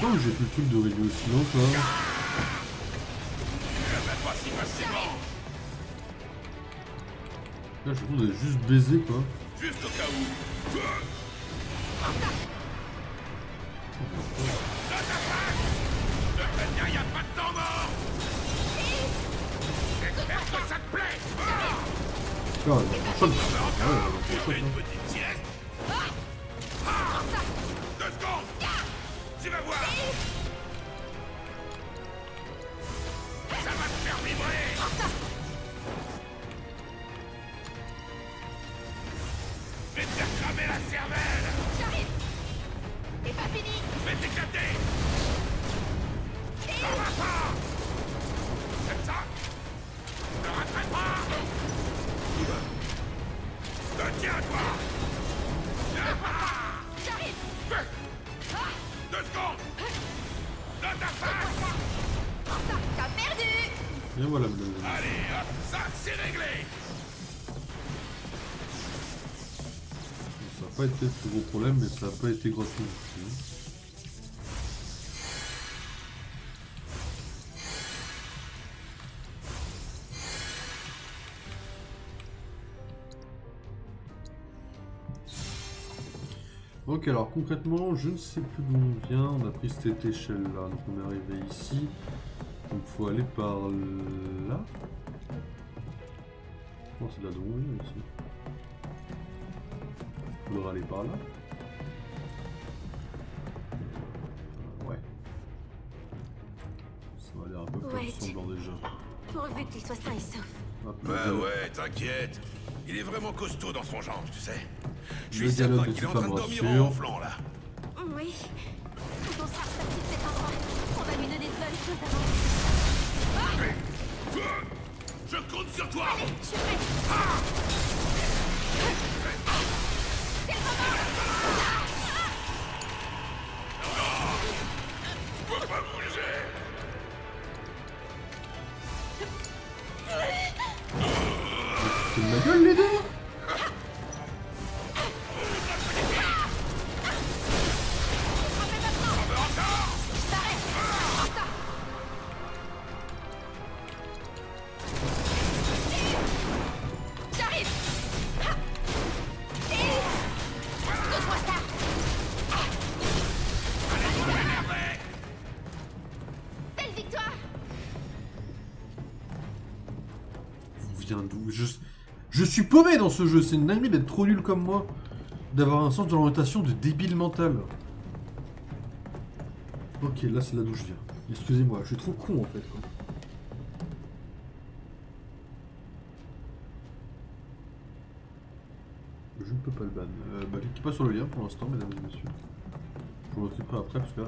où j'ai plus le truc de réduire au silence là. Pas si facilement. Là, je trouve qu'on a juste baisé quoi. Juste au cas où. Y a pas de temps mort. J'espère que ça te plaît. Ah, il y a un Une petite sieste. 2 secondes. Tu vas voir. Ça va te faire vibrer. Je vais te faire cramer la cervelle. J'arrive. C'est pas fini. Je vais t'éclater. Ça va pas. Comme ça. Ne rattrape pas. Tiens, toi. J'arrive. 2 secondes. Dans ta face. T'as perdu. Et voilà, Allez, hop, ça, c'est réglé. ça n'a pas été le plus gros problème, mais ça n'a pas été gratuit non plus. Ok, alors concrètement, je ne sais plus d'où on vient. On a pris cette échelle là, donc on est arrivé ici. Donc faut aller par là. Non, c'est là d'où on vient ici. Il faudra aller par là. Ouais. Ça va l'air un peu plus ressemblant déjà. Pourvu qu'il soit sain et sauf. Hop, Ouais, t'inquiète. Il est vraiment costaud dans son genre, tu sais. Je le suis dialogue certain de qu'il est en Tifa train de me dormir rassure. en ronflant, là. Oui. Quand on sera sorti de cet endroit, on va lui donner de bonnes choses avant. Je compte sur toi. Allez, je suis prête. C'est le moment. Faut pas bouger. C'est de ma gueule les deux. J'arrive. Donne-moi ça. Belle victoire. On vient d'où? Je suis paumé dans ce jeu, c'est une dinguerie d'être trop nul comme moi. D'avoir un sens de l'orientation de débile mental. Ok, là c'est là d'où je viens. Excusez-moi, je suis trop con en fait quoi. Je ne peux pas le ban. Cliquez pas sur le lien pour l'instant, mesdames et messieurs. Je vous le pas après parce que là,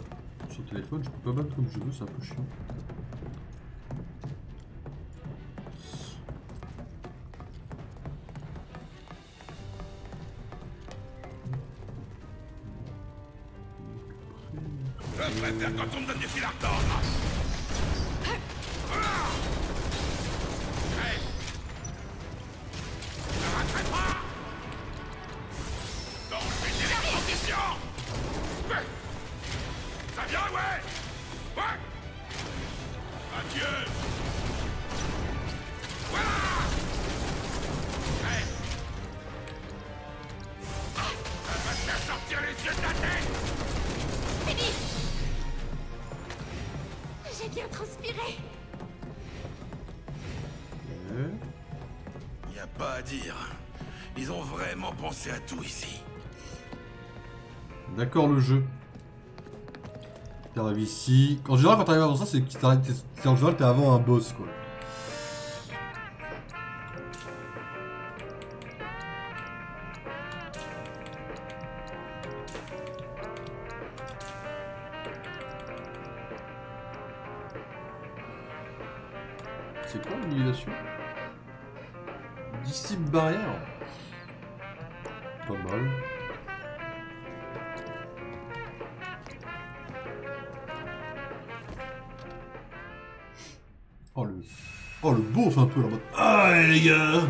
sur téléphone, je peux pas ban comme je veux, c'est un peu chiant. Je préfère quand on me donne du fil à retordre. Hey. Ne rattrape pas. Donc, je vais tirer en position. Ça vient, ouais. Ouais. Adieu. Voilà. Hey. Ça va te faire sortir les yeux de la tête. Fini. J'ai bien transpiré. Y a pas à dire. Ils ont vraiment pensé à tout ici. D'accord le jeu. T'arrives ici. En général quand t'arrives avant ça, c'est que en général t'es avant un boss quoi. C'est quoi l'annihilation? Dissipe barrière. Pas mal. Oh le beauf un peu là en mode. Ah les gars,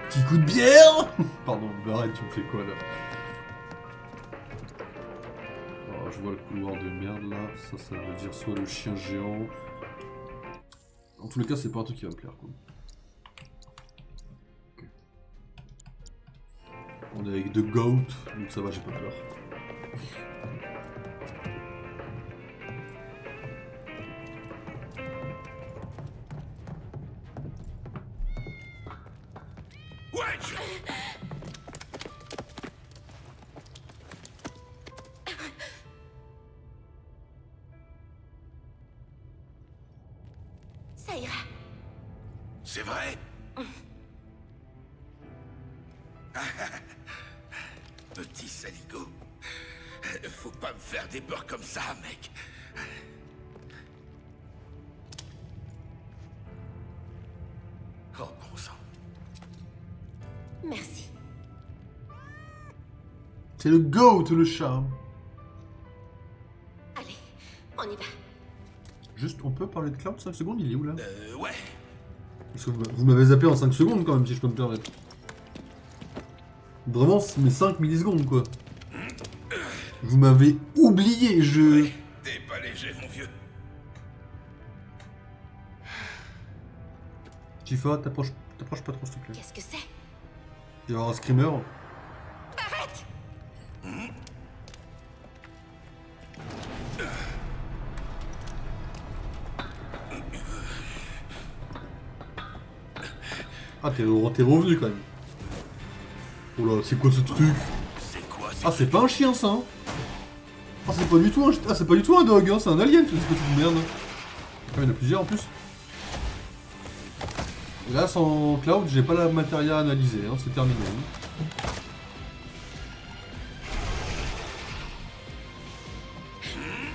petit coup de bière. Pardon, arrête, tu me fais quoi là? Oh, je vois le couloir de merde là. Ça veut dire soit le chien géant. En tous les cas, c'est pas un truc qui va me plaire quoi. Okay. On est avec The Goat, donc ça va, j'ai pas peur. Ça ira. C'est vrai? Petit saligo. Faut pas me faire des peurs comme ça, mec. Oh bon sang. Merci. C'est le GOAT, le chat. Allez, on y va. Juste, on peut parler de Cloud 5 secondes? Il est où là? Ouais. Parce que vous m'avez zappé en 5 secondes quand même, si je peux me permettre. Vraiment, c'est mes 5 millisecondes quoi. Vous m'avez oublié, je... Ouais, t'es pas léger, mon vieux. Tifa, t'approches pas trop s'il te plaît. Qu'est-ce que c'est? Il va y avoir un screamer. Arrête! Ah, t'es revenu quand même. Oh là, c'est quoi ce truc? C'est quoi? Ah, c'est pas un chien ça hein. Ah, c'est pas du tout un... Ah, c'est pas du tout un dog, hein. C'est un alien, c'est ce truc de merde. Ah, il y en a plusieurs en plus. Et là, sans Cloud, j'ai pas la matériel à analyser, hein. C'est terminé. Hein.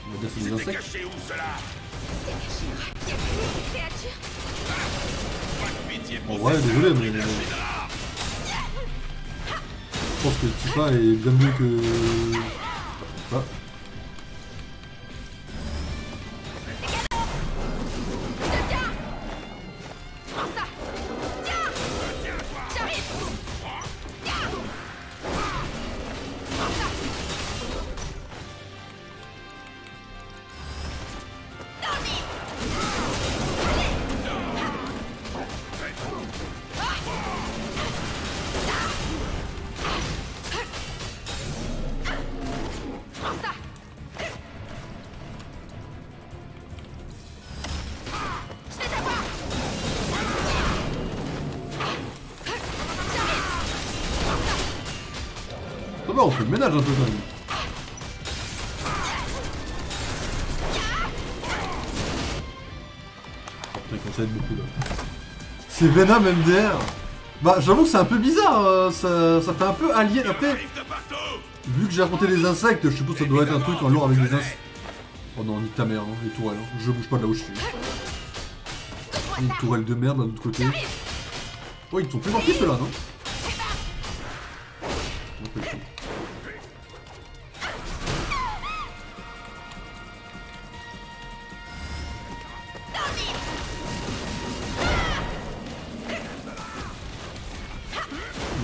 On va dire c'est des C'était insectes. caché où, cela? C'est caché. Il y a plus de créatures. Pas de pitié En pour vrai, ces désolé, salopes mais... de là. Je pense que Tifa est bien mieux que... Ah. Prends ça. Tiens. J'arrive. Tiens. Prends ça. Tommy. Prends ça. Je vais t'avoir. Ça va, on fait le ménage un peu quand même. Putain, ça aide beaucoup là. C'est Venom MDR. Bah, j'avoue que c'est un peu bizarre, ça fait un peu alien après. Arrive de partout. Vu que j'ai raconté les insectes, je suppose que ça doit être un truc en lore avec des insectes. Oh non, nique ta mère, hein, les tourelles. Hein. Je bouge pas de là où je suis. Une tourelle de merde d'un autre côté. Oh, ils sont plus gentils ceux-là, non? Non, pas du tout.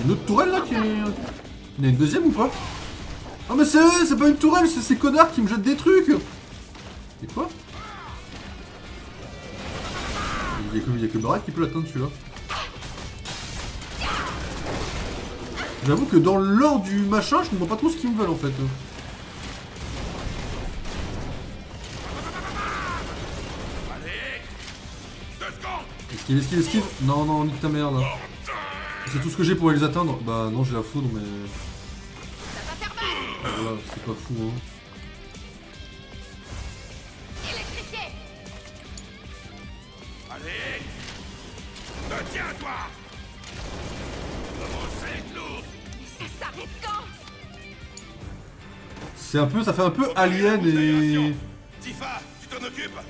Il y a une autre tourelle là qui est... Il y en a une deuxième ou pas? Ah mais c'est eux, c'est pas une tourelle, c'est ces connards qui me jettent des trucs. Et quoi? Il y a que Barak qui peut l'atteindre celui-là. J'avoue que dans l'ordre du machin, je ne vois pas trop ce qu'ils me veulent en fait. Allez. 2 secondes. Esquive, esquive, esquive. Non, non, nique ta mère là. C'est tout ce que j'ai pour les atteindre. Bah non, j'ai la foudre mais... Voilà, c'est pas fou hein. Électricité. Allez. Tiens-toi. Comment c'est lourd? Ça s'arrête quand? C'est un peu, ça fait un peu alien et... Tifa, tu t'en occupes?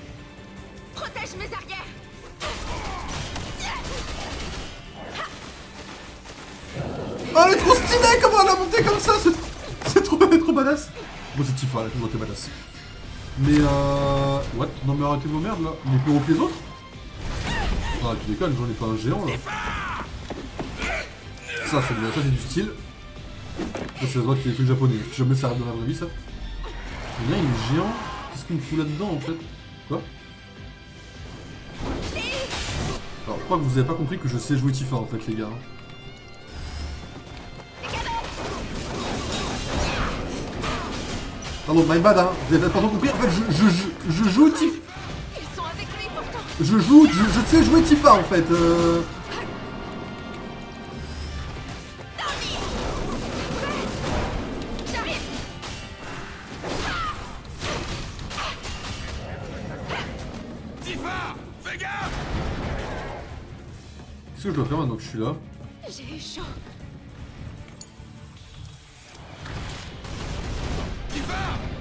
Protège mes arrières. Oh, elle est trop stylée, comment elle a monté comme ça, c'est trop badass. Bon, c'est Tifa, elle a toujours été badass. Mais what? Non mais arrêtez vos merdes là, il est plus haut que les autres? Ah, tu déconnes, j'en ai pas un géant là. Ça c'est du style. Ça c'est vrai que c'est des trucs japonais, jamais ça arrive dans la vraie vie ça. Le gars il est géant. Qu'est-ce qu'il me fout là-dedans en fait? Quoi? Alors je crois que vous avez pas compris que je sais jouer Tifa en fait les gars. Pardon, my bad hein, vous avez pas compris, en fait je joue Tifa. Ils sont avec lui pourtant. Je sais jouer Tifa en fait. Tifa, fais gaffe! Qu'est-ce que je dois faire maintenant que je suis là? J'ai eu chaud. Tifa,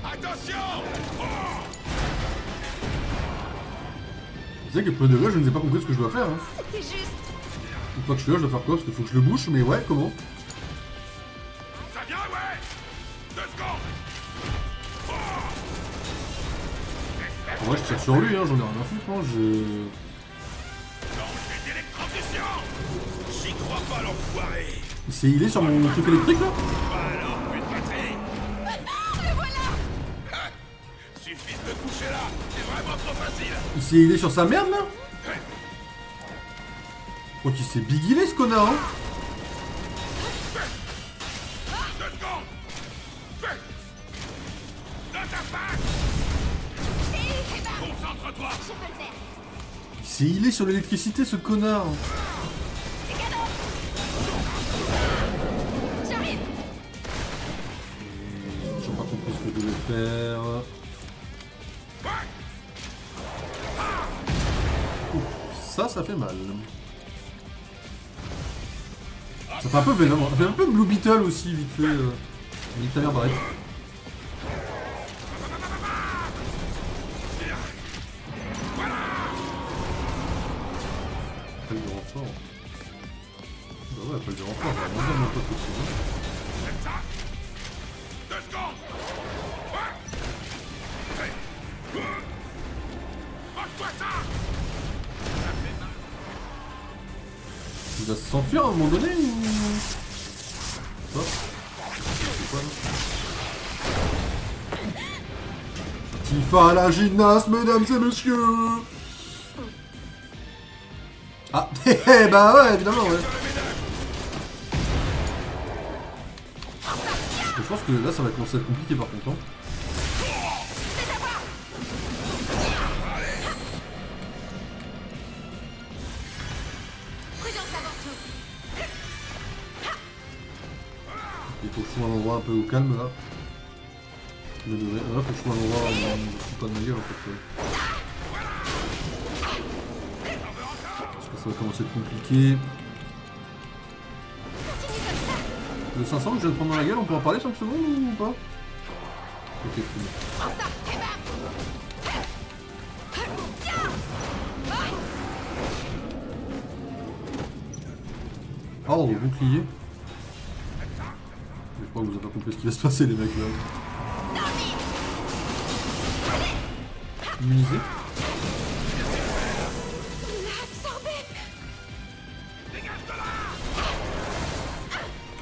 attention! Vous savez que pour de vrai, je ne sais pas compris ce que je dois faire. Hein. C'était juste. Une fois que je suis là, je dois faire quoi? Parce qu'il faut que je le bouche, mais ouais, comment? Ça vient, ouais! 2 secondes! En vrai, je tire sur lui, hein, j'en ai rien à foutre. Hein, Danger d'électrocution! J'y crois pas, l'enfoiré! Il s'est healé sur mon truc électrique là? Bah alors, plus de batterie! Le voilà. Suffit de toucher là! C'est vraiment trop facile! Il s'est healé sur sa merde là? Je crois qu'il s'est big healé ce connard hein? 2 secondes! Dans ta face! Concentre-toi! Je peux le faire. Il s'est healé sur l'électricité ce connard! J'arrive. J'ai pas compris ce que je devais faire. Ouh, ça fait mal. Ça fait un peu Venom, ça fait un peu Blue Beetle aussi, vite fait. Nique ta mère, Barrett. Appel de renfort. Bah ouais, appel de renfort, on va demander à mon pote aussi. Hein. Faites ça! 2 secondes! Ouais! Mange-toi ça! Il va s'enfuir à un moment donné ou... Quoi? C'est quoi là? Tifa à la gymnaste, mesdames et messieurs! Ah, bah ouais, évidemment, ouais. Je pense que là, ça va commencer à être compliqué par contre. Hein. Il faut que je trouve un endroit un peu au calme là. Là, faut que je trouve un endroit où on ne fout pas de ma gueule en fait. Parce que ça va commencer à être compliqué. Le 500 que je viens de prendre dans la gueule, on peut en parler 5 secondes ou pas? Ok, très bien. Oh, le bouclier. Je crois que vous avez pas compris ce qui va se passer les mecs là. Immunisé.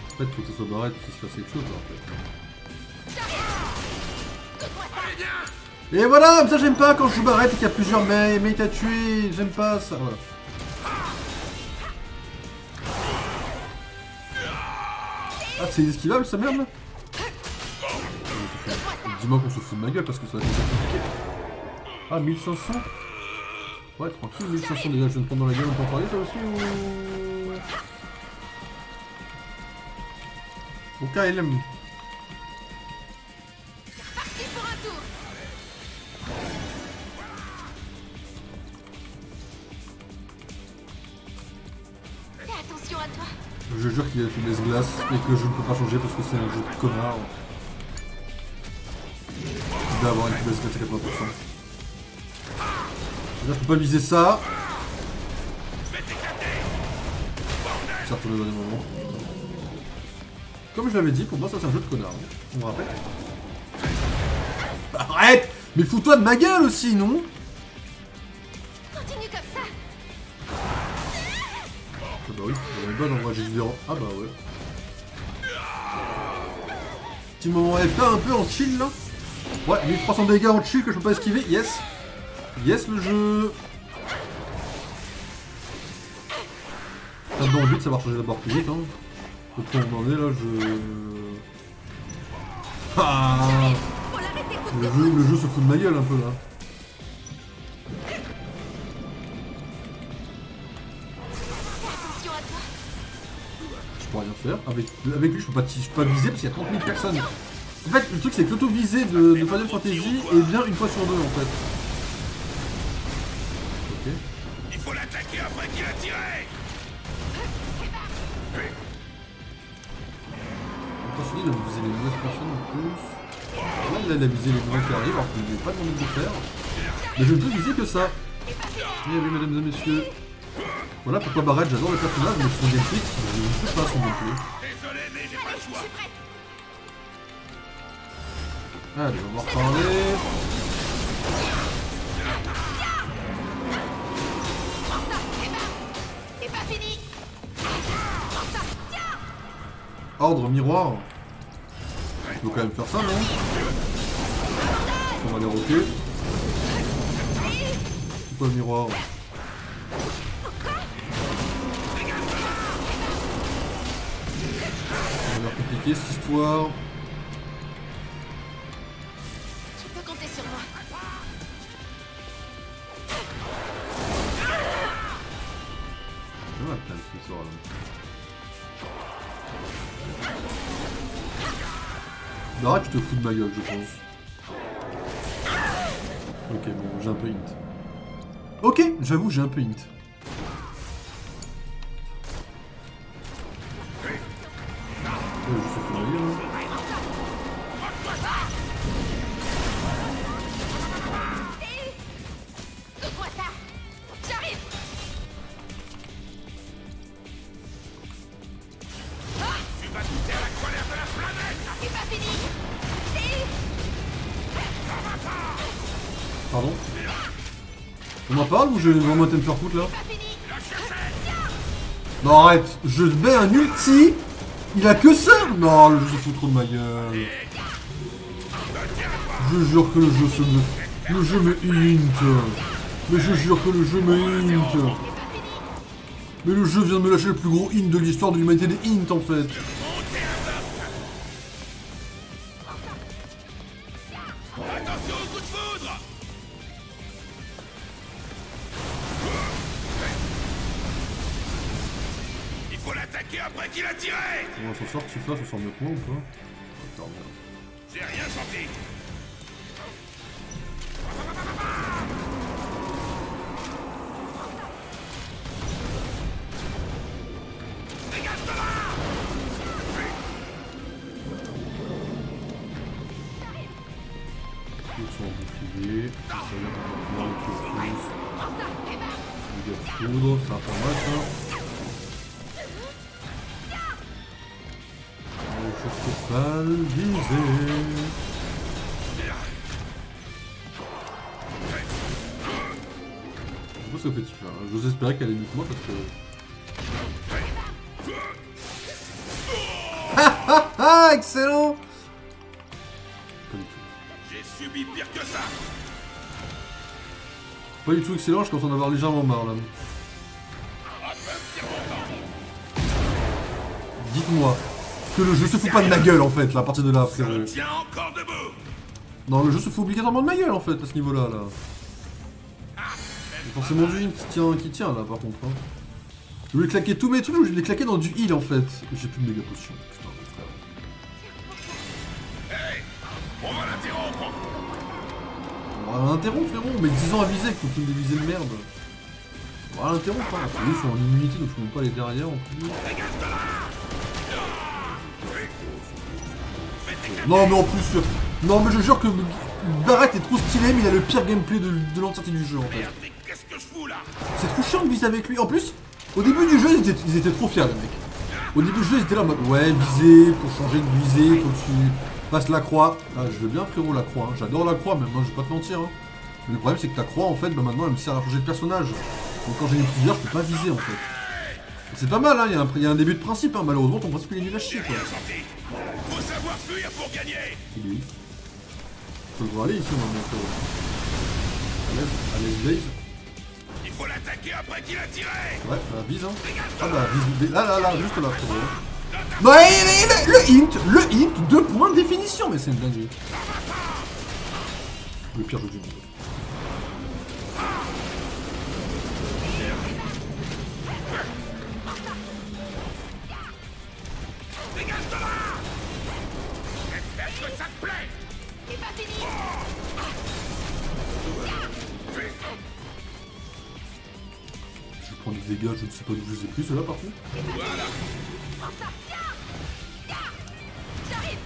En fait, faut que ça soit barré pour qu'il se passe quelque chose là, en fait. Et voilà, ça j'aime pas quand je joue barrette et qu'il y a plusieurs mecs à tuer, j'aime pas ça, voilà. Ah, c'est inesquivable sa merde là? Dis-moi qu'on se fout de ma gueule parce que ça va être compliqué. Ah, 1500? Ouais, tranquille, 1500 déjà, je viens de prendre dans la gueule, on peut en parler ça aussi ou... Au KLM. Parti pour un tour. Fais attention à toi. Je jure qu'il y a une laisse-glace et que je ne peux pas changer parce que c'est un jeu de connard. Il doit avoir une laisse-glace à 80%. Là, je peux pas viser ça. Ça pour le dernier moment. Comme je l'avais dit, pour moi ça c'est un jeu de connard. On me rappelle. Arrête! Mais fous-toi de ma gueule aussi, non? Continue comme ça. Ah bah oui, on est bonne en vrai, j'ai du Ah bah ouais. Petit moment FK un peu en chill là. Ouais, 1300 dégâts en dessus que je peux pas esquiver. Yes. Yes, le jeu. T'as bien envie de savoir changer la barre plus vite, hein. Le point où on en est là, je... Ah, le jeu se fout de ma gueule un peu là. Je peux rien faire. Avec lui, je peux pas viser parce qu'il y a 30 000 personnes. En fait, le truc c'est que l'auto-visée de Final Fantasy est bien une fois sur deux en fait. Ok. Il faut l'attaquer après qu'il a tiré. Attention, il a visé les mauvaises personnes en plus. Là, il a visé les mauvais qui arrivent alors qu'il n'est pas demandé de le faire. Mais je ne peux viser que ça. Eh oui, mesdames et messieurs. Voilà pourquoi Barrett, j'adore le personnage, mais son gameplay, je ne sais pas son gameplay. Désolé, mais j'ai pas le choix. Allez, on va en reparler. C'est pas fini. Ordre miroir. Je peux quand même faire ça, non? On va les roquer. C'est pas le miroir? Ça a l'air compliqué cette histoire. Tu peux compter sur moi. Il y en a plein de trucs sur là. Barrett, tu te fous de ma gueule, je pense. Ok, bon, j'ai un peu hint. Ok, j'avoue, j'ai un peu hint. Je sais pas la gueule, hein. De quoi ça? J'arrive. Tu vas goûter à la colère de la planète. C'est pas fini. Pardon? On en parle ou je vais vraiment te faire foutre là? Non arrête, je mets un ulti. Il a que ça? Non, le jeu se fout trop de ma gueule. Je jure que le jeu me hint. Mais je jure que le jeu me hint. Mais le jeu vient de me lâcher le plus gros hint de l'histoire de l'humanité des hints en fait. Attention au coup de foudre. Il faut l'attaquer après qu'il a tiré. On va s'en sortir ça, ça sort mieux que moi ou pas? Attends, merde. J'ai rien senti. Ils sont boucliers, ça va être moins que plus. Dégâts de foudre, ça va pas mal ça. Je peux pas le viser. Je sais pas ce que fait-il faire. J'ose espérer qu'elle est mieux que moi parce que. Ah excellent. Pas du tout. J'ai subi pire que ça. Pas du tout excellent, je commence à en avoir légèrement marre là. Dites-moi que le jeu se fout pas de ma gueule en fait là, à partir de là frérot. Tiens encore debout. Non, le jeu se fout obligatoirement de ma gueule en fait à ce niveau là. C'est forcément du heal qui tient là par contre. Hein. Je voulais claquer tous mes trucs, je voulais claquer dans du heal en fait. J'ai plus de méga potions. Putain, frère. Hey, on va l'interrompre. On va l'interrompre frérot, mais 10 ans à viser, faut qu'il me dévise de merde. On va l'interrompre, hein. Ils sont en immunité donc je peux même pas aller derrière en plus. Non mais en plus, non mais je jure que Barrett est trop stylé mais il a le pire gameplay de l'entièreté du jeu en fait. Merde, mais qu'est-ce que je fous là? C'est trop chiant de viser avec lui. En plus, au début du jeu ils étaient trop fiers les mecs. Au début du jeu ils étaient là en mode ouais viser, pour changer de visée, faut que tu fasses la croix. Ah je veux bien frérot la croix, hein. J'adore la croix mais moi je vais pas te mentir. Hein. Mais le problème c'est que ta croix en fait bah, maintenant elle me sert à changer de personnage. Donc quand j'ai une plusieurs je peux pas viser en fait. C'est pas mal hein, il y a un début de principe hein. Malheureusement ton principe il est nul à chier quoi. Faut savoir fuir pour gagner. Il est où? Je peux le voir aller ici, moi, mon frère. À l'aise, Blaze. Il faut l'attaquer après qu'il a tiré. Ouais, bah vise, hein. Ah bah, vise. Là, juste là, c'est bon. Bah, le hint, 2 points de définition, mais c'est une dinguerie. Le pire jeu du monde. Dégage de là. Est-ce que ça te plaît? Il va finir. Je prends des dégâts, je ne sais pas d'où je les ai pris, ceux-là, par contre. Voilà. J'arrive.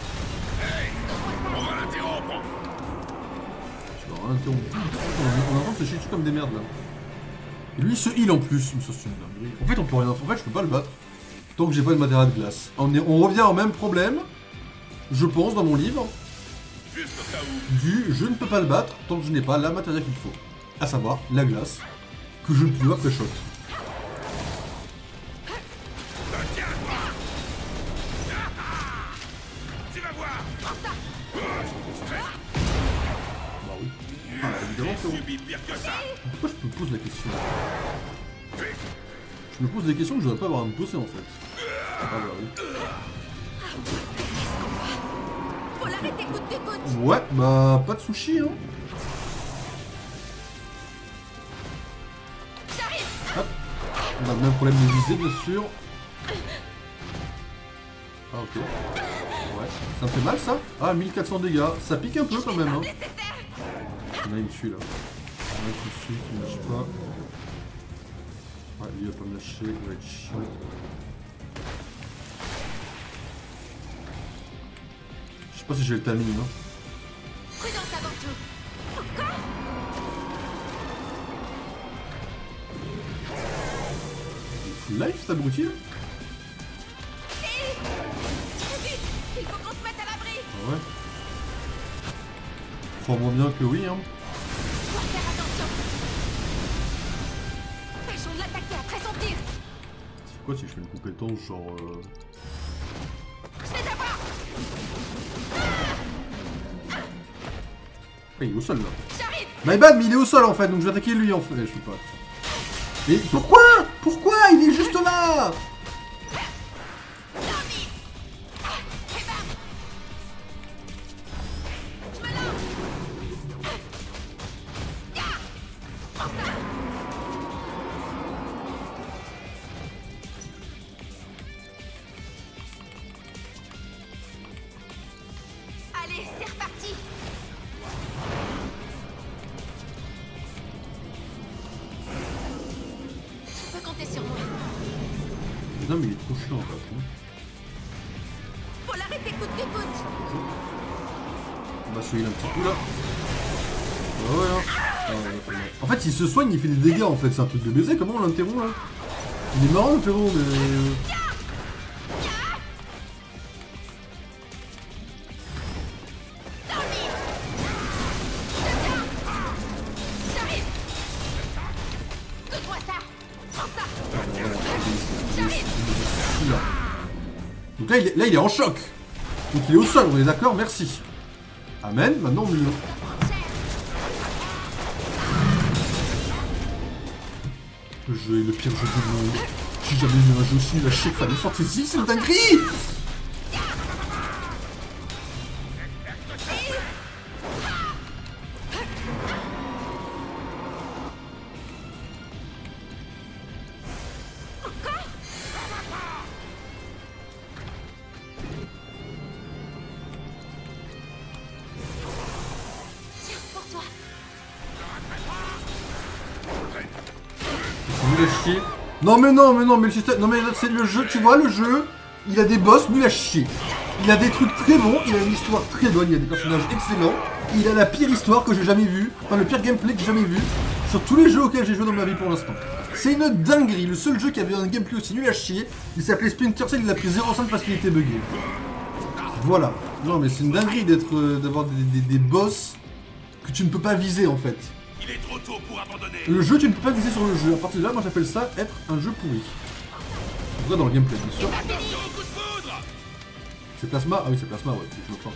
Hey, on va l'interrompre. Je vais rien interrompre. On entend se chier dessus comme des merdes, là. Et lui, il se heal en plus, mais ça c'est une dinguerie. En fait, on peut rien. En fait, je peux pas le battre. Tant que j'ai pas de matériel de glace. On revient au même problème, je pense, dans mon livre. Juste au cas où. Du je ne peux pas le battre tant que je n'ai pas la matériel qu'il faut. À savoir, la glace, que je ne peux pas pré-shot. Tiens-toi. Tu vas voir. Bah oui. Ah, évidemment, c'est bon. Subis pire que ça. Pourquoi je me pose la question? Je me pose des questions que je devrais pas avoir à me poser en fait. Ah bah oui. Faut l'arrêter coûte que coûte. Ouais, bah pas de sushi hein. J'arrive. Hop. On a le même problème de visée bien sûr. Ah ok. Ouais. Ça me fait mal ça? Ah 1400 dégâts. Ça pique un peu quand même hein. Là il me suit là. Là il me suit, il me lâche pas. Ouais, lui il va pas me lâcher, il va être chiant. Je sais pas si j'ai le timing, hein. Prudence avant tout. Quoi? Full life cet abruti là? Vite, il faut qu'on se mette à l'abri. Ah ouais. Crois-moi bien que oui, hein. Faut faire attention. Tâchons de l'attaquer après son tir. C'est quoi si je fais une compétence genre Je vais t'avoir. Ah, il est au sol là. J'arrive. My bad, mais il est au sol en fait, donc je vais attaquer lui en fait. Je sais pas. Mais pourquoi? Pourquoi? Il est juste là. Tommy. Et bam. Je me lance. Allez, c'est reparti. Tu peux compter sur moi. Non mais il est trop chiant en fait. Hein. Faut l'arrêter coûte que coûte. On va se heal un petit coup là. Ah ouais hein. Ah, ouais, ouais. En fait il se soigne, il fait des dégâts en fait, c'est un truc de baiser, comment on l'interrompt là? Il est marrant le frérot mais... J'arrive. Donne-moi ça. Prends ça. J'arrive. Donc là il est en choc. Donc il est au sol, on est d'accord, merci. Amen, maintenant mieux. Le jeu est le pire jeu du monde. J'ai jamais vu un jeu aussi nul à chier que Final Fantasy, c'est une dinguerie. Pour toi. C'est nul à chier. Non mais le système... Non mais c'est le jeu, tu vois le jeu, il a des boss nul à chier. Il a des trucs très bons, il a une histoire très bonne, il y a des personnages excellents. Il a la pire histoire que j'ai jamais vue, enfin le pire gameplay que j'ai jamais vu sur tous les jeux auxquels j'ai joué dans ma vie pour l'instant. C'est une dinguerie, le seul jeu qui avait un gameplay aussi nul à chier, il s'appelait Splinter Cell, il a pris 0,5 parce qu'il était bugué. Voilà. Non mais c'est une dinguerie d'avoir des boss que tu ne peux pas viser en fait. Il est trop tôt pour abandonner. Le jeu, tu ne peux pas viser sur le jeu. À partir de là, moi j'appelle ça être un jeu pourri. En tout cas dans le gameplay, bien sûr. Attention au coup de foudre. C'est Plasma? Ah oui, c'est Plasma, ouais, je le sens.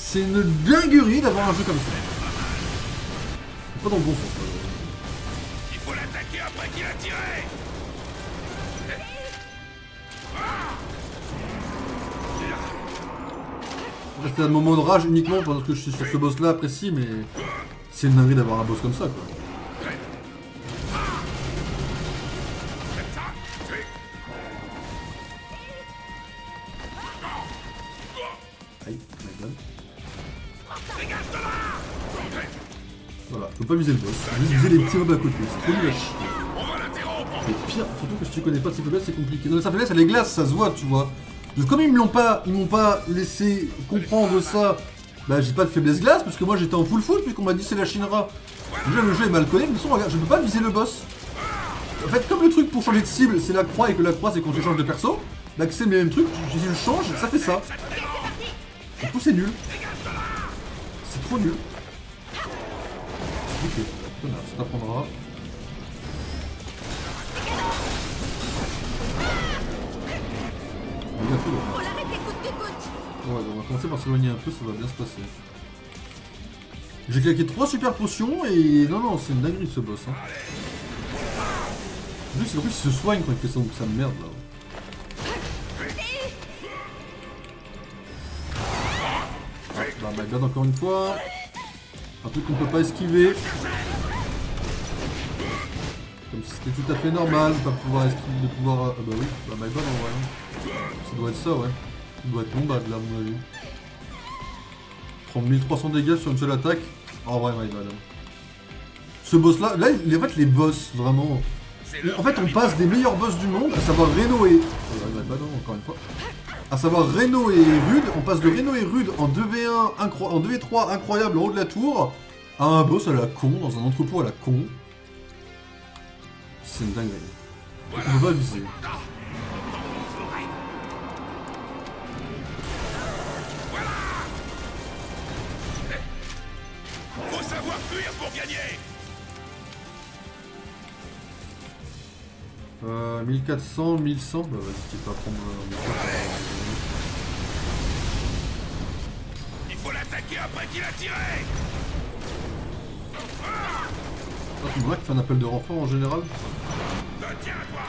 C'est une dinguerie d'avoir un jeu comme ça. Pas dans le bon sens. Il faut l'attaquer après qu'il a tiré. Rester un moment de rage uniquement parce que je suis sur ce boss là précis, mais c'est une dinguerie d'avoir un boss comme ça quoi. Aïe, my god. Voilà, faut pas viser le boss, juste viser les petits mobs à côté, c'est trop nul à chier. C'est pire, surtout que si tu connais pas ses faiblesses, c'est compliqué. Non, sa faiblesse elle est glace, ça se voit, tu vois. Donc comme ils m'ont pas laissé comprendre ça, bah j'ai pas de faiblesse glace parce que moi j'étais en full puisqu'on m'a dit c'est la Shinra. Déjà le jeu est mal codé, mais de toute façon regarde, je peux pas viser le boss. En fait comme le truc pour changer de cible c'est la croix et que la croix c'est quand tu changes de perso, bah que c'est le même truc, si je le change, ça fait ça. Du coup c'est nul. C'est trop nul. Ok, ça t'apprendra. Faut l'arrêter coûte que coûte. Ouais, on va commencer par s'éloigner un peu, ça va bien se passer. J'ai claqué 3 super potions et... Non, c'est une dinguerie ce boss. Hein. En plus, il se soigne quand il fait ça, donc ça me merde là. Ah, bah, my bad encore une fois. Un truc qu'on peut pas esquiver. Comme si c'était tout à fait normal de pas pouvoir esquiver, de pouvoir... Ah bah oui, bah my bad en vrai. Ça doit être ça, ouais. Ça doit être bon bad là, à mon avis. Prendre 1300 dégâts sur une seule attaque. En vrai, my bad. Ce boss là, en fait, les boss, vraiment. En fait, on passe des meilleurs boss du monde, à savoir Reno et. My bad, encore une fois. À savoir Reno et Rude. On passe de Reno et Rude en 2v1, en 2v3 incroyable en haut de la tour, à un boss à la con, dans un entrepôt à la con. C'est une dinguerie. On peut pas viser. Faut savoir fuir pour gagner. 1400, 1100, bah vas-y, tu peux pas prendre... Il faut l'attaquer après qu'il a tiré. Tu me vois que tu fais un appel de renfort en général? Tiens à toi.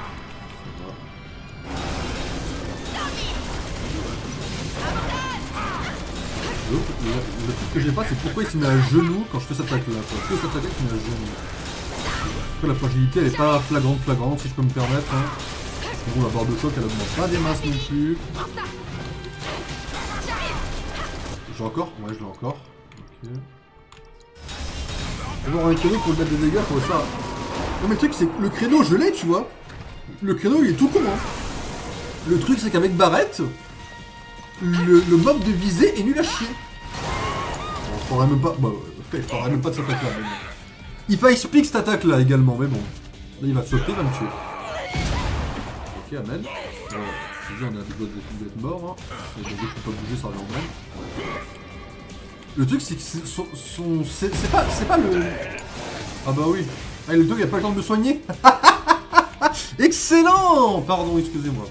Le truc que j'ai pas, c'est pourquoi il se met à genoux quand je fais cette attaque là. Pourquoi cette attaque il se met à genoux? Après la fragilité elle est pas flagrante si je peux me permettre. Hein. Bon, la barre de choc elle augmente pas des masses non plus. J'ai encore? Ouais, je l'ai encore. Ok. Avoir un créneau pour le mettre des dégâts pour ça. Non mais le truc c'est que le créneau je l'ai, tu vois. Le créneau il est tout con hein. Le truc c'est qu'avec Barrett, le mob de visée est nul à chier. Bon, je parlerai même pas. Bah, je parlerai même pas de cette attaque là. Mais bon. Il face pick cette attaque là également, mais bon. Là il va sauter, il va me tuer. Ok, amen. Je te dis, on a des doigts d'être mort. Hein. Et donc je peux pas bouger, ça revient en même. Le truc c'est que c'est pas le... Ah bah oui. Ah, le dog il a pas le temps de me soigner. Excellent. Pardon, excusez-moi.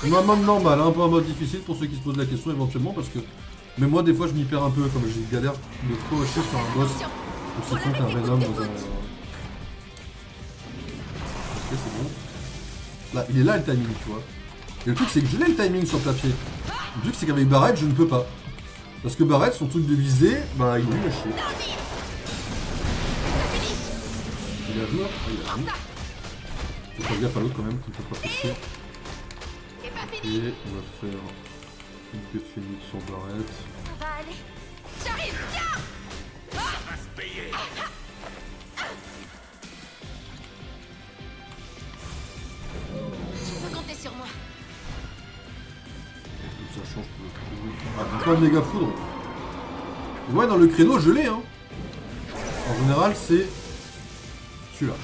Un mode normal, un peu un mode difficile pour ceux qui se posent la question éventuellement parce que... Mais moi des fois je m'y perds un peu comme j'ai galère de trop hacher sur un boss. Aussi con qu'un Venom dans un... Ok, c'est bon. Là, il est là le timing, tu vois. Et le truc c'est que je l'ai le timing sur le papier. Le truc c'est qu'avec Barrett je ne peux pas. Parce que Barrett, son truc de visée, bah il est nul à chier. Il est à jour. Ah, il est à jour. Faut faire gaffe à l'autre quand même, qui ne peut pas pêcher. Et on va faire une queue de phénix sur Barrett. Ça va aller. J'arrive, tiens. Ça va se payer. Tu peux compter sur moi. Ça change pour le coup. Ah, pas de méga foudre. Ouais, dans le créneau, je l'ai, hein. En général, c'est celui-là.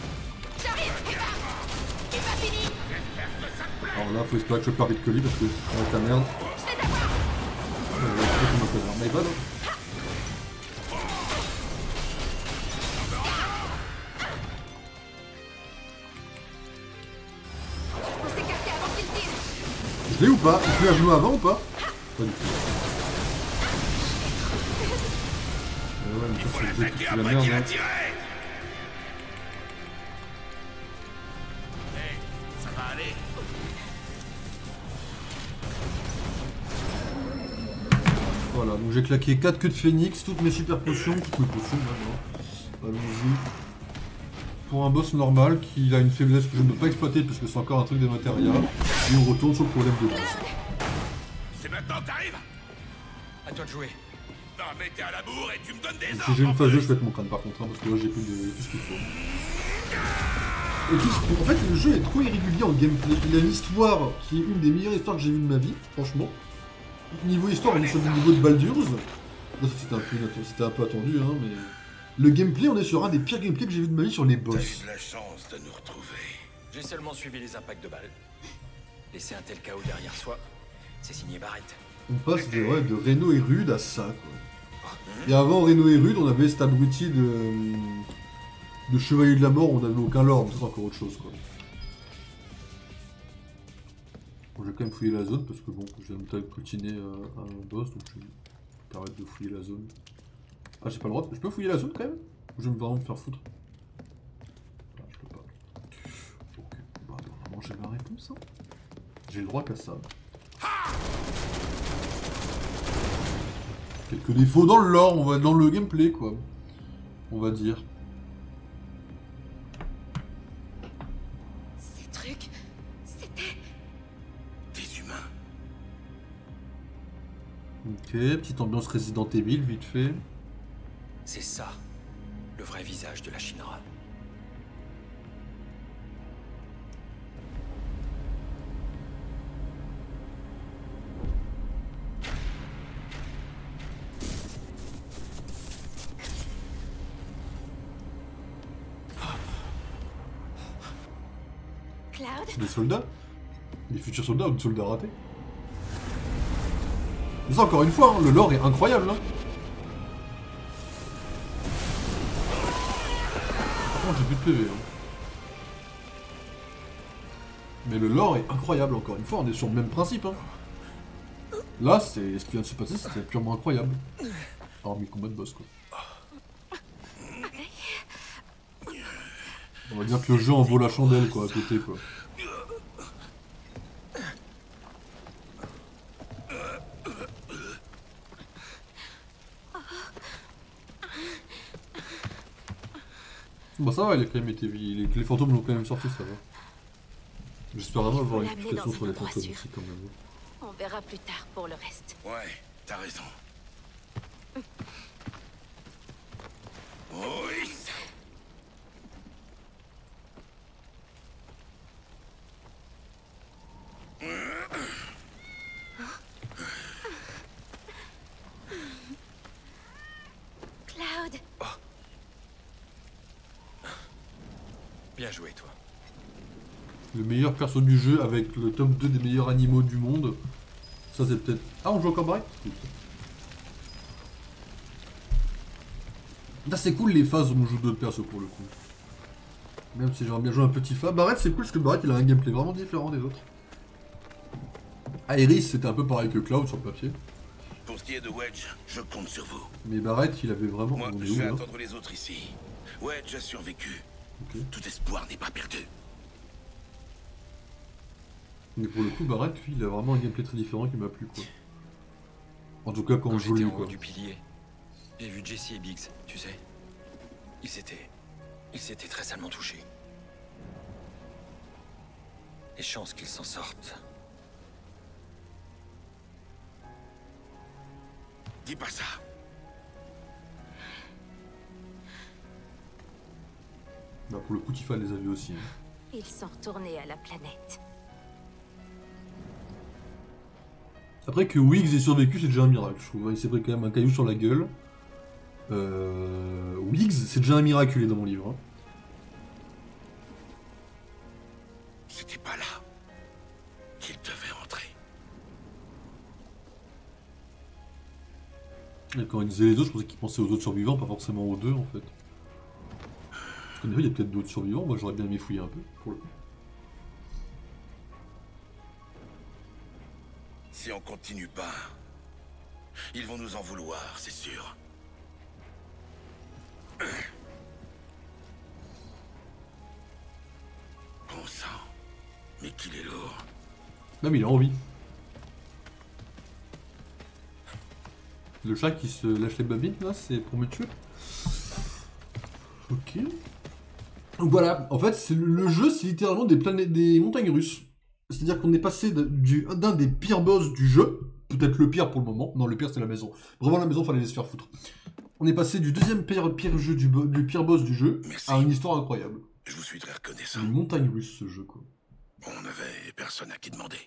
Alors là, faut espérer que je chope vite que lui parce que avec ta merde. My bad. Je l'ai ou pas? Il se met à genoux avant ou pas? Pas du tout. mais Il ça, faut c'est le jeu qui l'attaquer fout la après merde, qu'il a hein. tiré. Hey, ça va aller? Voilà, donc j'ai claqué 4 queues de phénix, toutes mes super potions, toutes mes potions maintenant. Allons-y. Pour un boss normal qui a une faiblesse que je ne peux pas exploiter parce que c'est encore un truc des matérias. Et on retourne sur le problème de base. C'est maintenant que t'arrives? À toi de jouer. Non, mais t'es à la bourre et tu me donnes des Donc, ordres. si j'ai une en phase 2, plus. je vais mettre mon crâne par contre, hein, parce que là j'ai plus de tout ce qu'il faut. Et en fait, le jeu est trop irrégulier en gameplay. Il a une histoire qui est une des meilleures histoires que j'ai vues de ma vie, franchement. Niveau histoire, on est sur le niveau de Baldur's. Là, c'était un peu attendu, hein, mais... Le gameplay, on est sur un des pires gameplays que j'ai vu de ma vie sur les T'as boss. eu de la chance de nous retrouver. J'ai seulement suivi les impacts de balles. Laisser un tel chaos derrière soi, c'est signé Barrett. On passe de Reno et Rude à ça, quoi. Et avant Reno et Rude, on avait cet abruti de Chevalier de la Mort, on n'avait aucun lore, donc c'est encore autre chose, quoi. Bon, je vais quand même fouiller la zone, parce que bon, je viens de coltiner un boss, donc je vais me permettre de fouiller la zone. Ah, j'ai pas le droit, je peux fouiller la zone quand même? Ou je vais vraiment me faire foutre? Ah, je peux pas. Ok, bah normalement j'ai ma réponse, hein. J'ai le droit qu'à ça. Quelques défauts dans le lore, on va dans le gameplay, quoi. On va dire. Ces trucs, c'était... Des humains. Ok, petite ambiance Resident Evil, vite fait. C'est ça, le vrai visage de la Shinra. Cloud? C'est des soldats? Des futurs soldats ou des soldats ratés? Mais ça, encore une fois, hein, le lore est incroyable, hein. Par contre, j'ai plus de PV, hein. Mais le lore est incroyable, encore une fois, on est sur le même principe, hein. Là, c'est ce qui vient de se passer, c'était purement incroyable. Hormis le combat de boss, quoi. On va dire que le jeu en vaut la chandelle, quoi, à côté, quoi. Bah ça va, il a quand même été... Les fantômes l'ont quand même sorti, ça va. J'espère vraiment avoir une explication sur les fantômes aussi, quand même. On verra plus tard pour le reste. Ouais, t'as raison. Oui. Cloud! Bien joué, toi. Le meilleur perso du jeu avec le top 2 des meilleurs animaux du monde. Ça c'est peut-être... Ah, on joue encore Barrett? Là c'est cool les phases où on joue d'autres persos pour le coup. Même si j'aimerais bien jouer un petit fa. Barrett c'est cool parce que Barrett il a un gameplay vraiment différent des autres. Aeris c'était un peu pareil que Cloud sur le papier. Pour ce qui est de Wedge, je compte sur vous. Mais Barrett il avait vraiment... Moi, On est je où, vais là? attendre les autres ici. Wedge a survécu. Ok. Tout espoir n'est pas perdu. Mais pour le coup Barrett lui il a vraiment un gameplay très différent qui m'a plu quoi. En tout cas quand on joue j'étais lui en quoi. haut du pilier, j'ai vu Jesse et Biggs, tu sais. Ils s'étaient très salement touchés. Les chances qu'ils s'en sortent. Dis pas ça. Bah pour le coup Tifa les a vus aussi. Hein. Ils sont retournés à la planète. Après que Wiggs ait survécu, c'est déjà un miracle, je trouve. Il s'est pris quand même un caillou sur la gueule. Wiggs, c'est déjà un miracle, il est dans mon livre. Hein. C'était pas là qu'il devait rentrer. Et quand il disait les autres, je pensais qu'il pensait aux autres survivants, pas forcément aux deux en fait. Parce qu'en effet, il y a peut-être d'autres survivants, moi j'aurais bien aimé fouiller un peu, pour le coup. Si on continue pas, ils vont nous en vouloir, c'est sûr. Bon sang, mais qu'il est lourd. Non mais il a envie. Le chat qui se lâche les babines là, c'est pour me tuer. Ok. Donc voilà, en fait le jeu c'est littéralement des montagnes russes. C'est-à-dire qu'on est passé d'un des pires boss du jeu, peut-être le pire pour le moment, non le pire c'est la maison. Vraiment la maison fallait les se faire foutre. On est passé du deuxième pire jeu du pire boss du jeu. Merci. À une histoire incroyable. Je vous suis très reconnaissant. Une montagne russe ce jeu quoi. On n'avait personne à qui demander.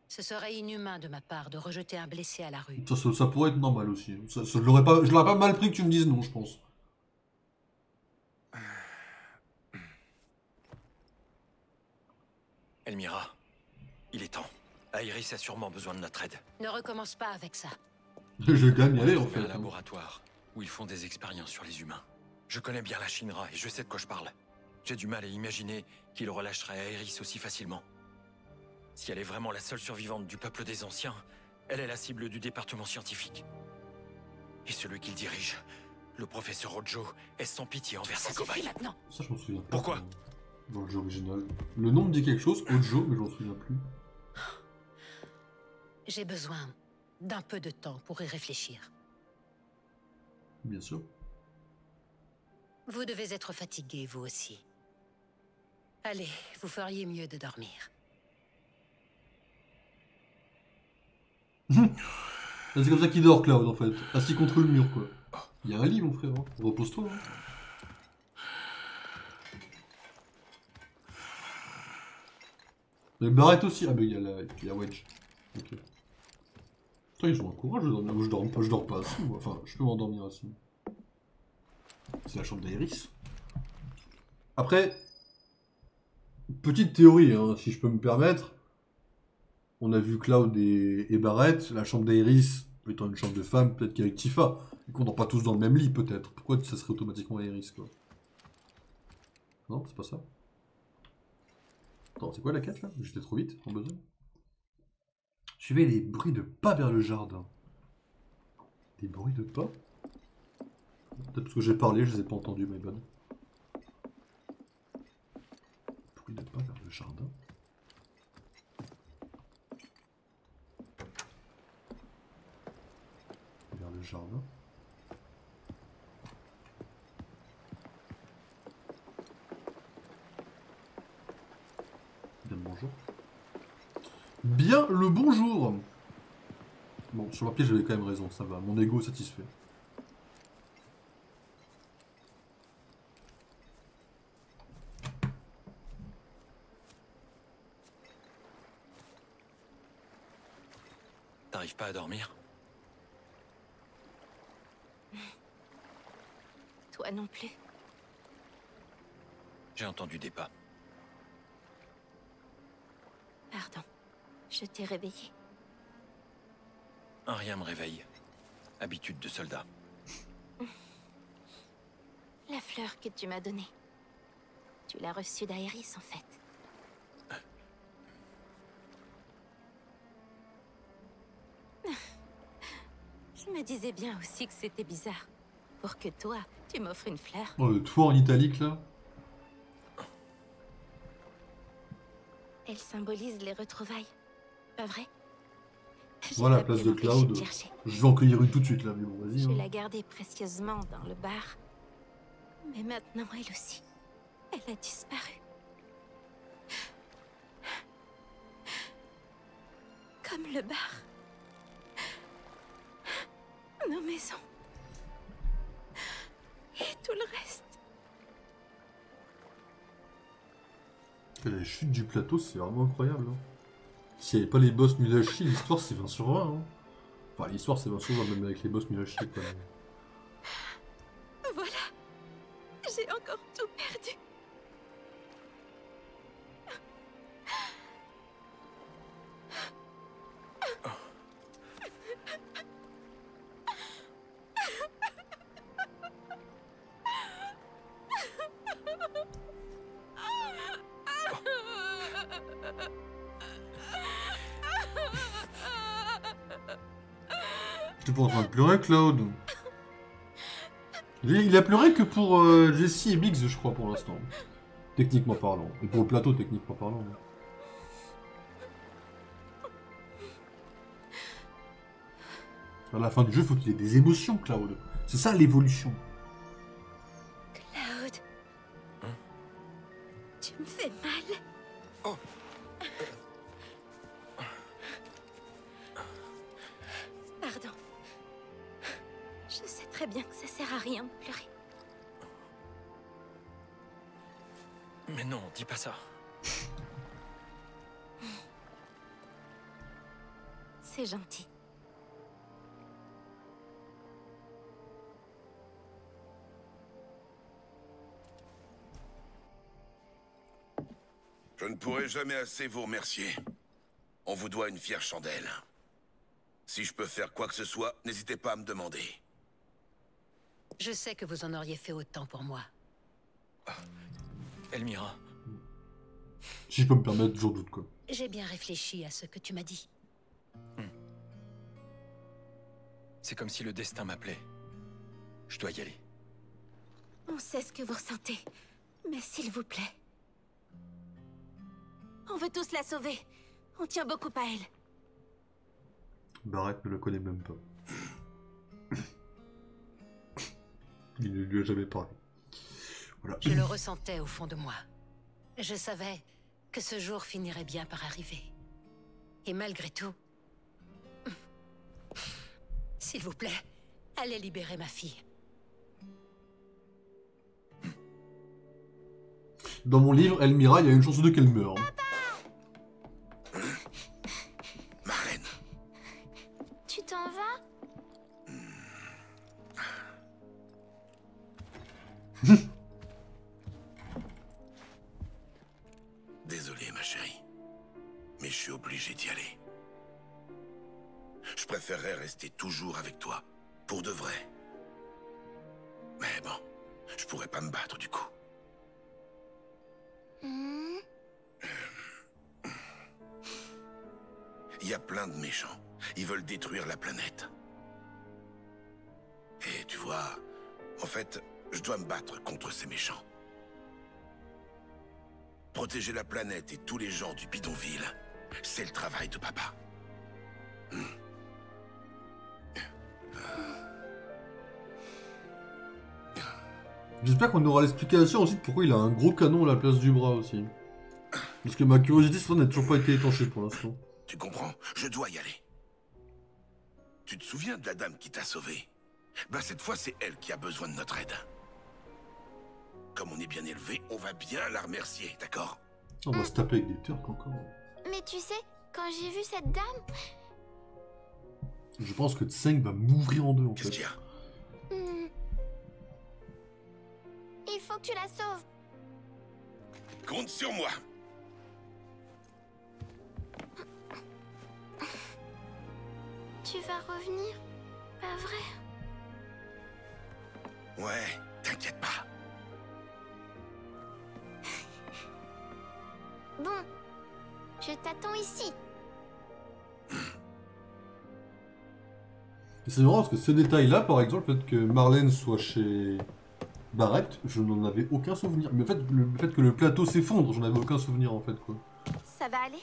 Ce serait inhumain de ma part de rejeter un blessé à la rue. Ça pourrait être normal aussi. Je l'aurais pas mal pris que tu me dises non, je pense. Elmira, il est temps. Aéris a sûrement besoin de notre aide. Ne recommence pas avec ça. Je vais quand même y aller en On a fait. un laboratoire où ils font des expériences sur les humains. Je connais bien la Shinra et je sais de quoi je parle. J'ai du mal à imaginer qu'il relâcherait Aéris aussi facilement. Si elle est vraiment la seule survivante du peuple des anciens, elle est la cible du département scientifique. Et celui qu'il dirige, le professeur Ojo, est sans pitié envers ses Ça suffit cobayes. maintenant. Ça je m'en souviens pas. Pourquoi? Dans le jeu original. Le nom me dit quelque chose, Ojo, mais je m'en souviens plus. J'ai besoin d'un peu de temps pour y réfléchir. Bien sûr. Vous devez être fatigué, vous aussi. Allez, vous feriez mieux de dormir. C'est comme ça qu'il dort, Cloud, en fait. Assis contre le mur, quoi. Il y a un lit, mon frère. Hein. Repose-toi. Hein. Mais Barrett aussi. Ah, mais il y a Wedge. Ok. Putain, ils ont un courage de dormir. Moi, je dors pas assis, moi. Enfin, je peux m'endormir assis. C'est la chambre d'Aéris. Après, petite théorie, hein, si je peux me permettre. On a vu Cloud et Barrett, la chambre d'Aéris étant une chambre de femme, peut-être qu'avec Tifa. Ils qu'on dort pas tous dans le même lit, peut-être. Pourquoi ça serait automatiquement Aéris, quoi? Non, c'est pas ça. Attends, c'est quoi la quête, là? J'étais trop vite, en besoin. Suivez les bruits de pas vers le jardin. Des bruits de pas? Peut-être parce que j'ai parlé, je les ai pas entendus, my bad. Bruits de pas vers le jardin. Vers le jardin. Bien le bonjour. Bien le bonjour. Bon, sur le papier j'avais quand même raison, ça va. Mon ego est satisfait. T'arrives pas à dormir? Toi non plus. J'ai entendu des pas. Pardon. Je t'ai réveillé. Un rien me réveille. Habitude de soldat. La fleur que tu m'as donnée. Tu l'as reçue d'Aéris, en fait. Je me disais bien aussi que c'était bizarre. Pour que toi, tu m'offres une fleur. Oh, le toit en italique, là. Elle symbolise les retrouvailles. Pas vrai? Voilà, la place de Cloud. Je vais en cueillir une tout de suite, là, mais bon, vas-y. Je Hein. l'ai gardée précieusement dans le bar. Mais maintenant, elle aussi. Elle a disparu. Comme le bar. Nos maisons. Et tout le reste. La chute du plateau, c'est vraiment incroyable. Hein. S'il n'y avait pas les boss nuls à chier, l'histoire c'est 20 sur 20. Hein. Enfin, l'histoire c'est 20 sur 20, même avec les boss nuls à chier. Quoi. Voilà. J'ai encore tout perdu. J'étais pas en train de pleurer, Cloud. Il a pleuré que pour Jesse et Biggs, je crois, pour l'instant. Techniquement parlant. Et pour le plateau, techniquement parlant. À la fin du jeu, il faut qu'il ait des émotions, Cloud. C'est ça l'évolution. Cloud. Tu me fais mal. Oh. Pardon. Je sais très bien que ça sert à rien de pleurer. Mais non, dis pas ça. C'est gentil. Je ne pourrai jamais assez vous remercier. On vous doit une fière chandelle. Si je peux faire quoi que ce soit, n'hésitez pas à me demander. Je sais que vous en auriez fait autant pour moi. Elmira. Si je peux me permettre, j'en doute quoi. J'ai bien réfléchi à ce que tu m'as dit. C'est comme si le destin m'appelait. Je dois y aller. On sait ce que vous ressentez. Mais s'il vous plaît. On veut tous la sauver. On tient beaucoup à elle. Barrett ne le connaît même pas. Il ne lui a jamais parlé. Voilà. Je le ressentais au fond de moi. Je savais que ce jour finirait bien par arriver. Et malgré tout... S'il vous plaît, allez libérer ma fille. Dans mon livre, Elmira, il y a une chance de qu'elle meure. Marlène. Tu t'en vas? Désolé, ma chérie. Mais je suis obligé d'y aller. Je préférerais rester toujours avec toi. Pour de vrai. Mais bon, je pourrais pas me battre du coup. Il y a plein de méchants. Ils veulent détruire la planète. Et tu vois, en fait, je dois me battre contre ces méchants. Protéger la planète et tous les gens du bidonville, c'est le travail de papa. J'espère qu'on aura l'explication ensuite pourquoi il a un gros canon à la place du bras aussi. Parce que ma curiosité sur ça n'a toujours pas été étanchée pour l'instant. Tu comprends? Je dois y aller. Tu te souviens de la dame qui t'a sauvé? Ben cette fois, c'est elle qui a besoin de notre aide. Comme on est bien élevé, on va bien la remercier, d'accord? On va se taper avec des Turcs encore. Mais tu sais, quand j'ai vu cette dame... Je pense que Tseng va m'ouvrir en deux en fait. Qu'est-ce qu'il y a? Il faut que tu la sauves. Compte sur moi. Tu vas revenir, pas vrai? Ouais, t'inquiète pas. Bon, je t'attends ici. C'est marrant parce que ce détail-là, par exemple, le fait que Marlène soit chez Barrett, je n'en avais aucun souvenir. Mais en fait, le fait que le plateau s'effondre, j'en avais aucun souvenir en fait quoi. Ça va aller?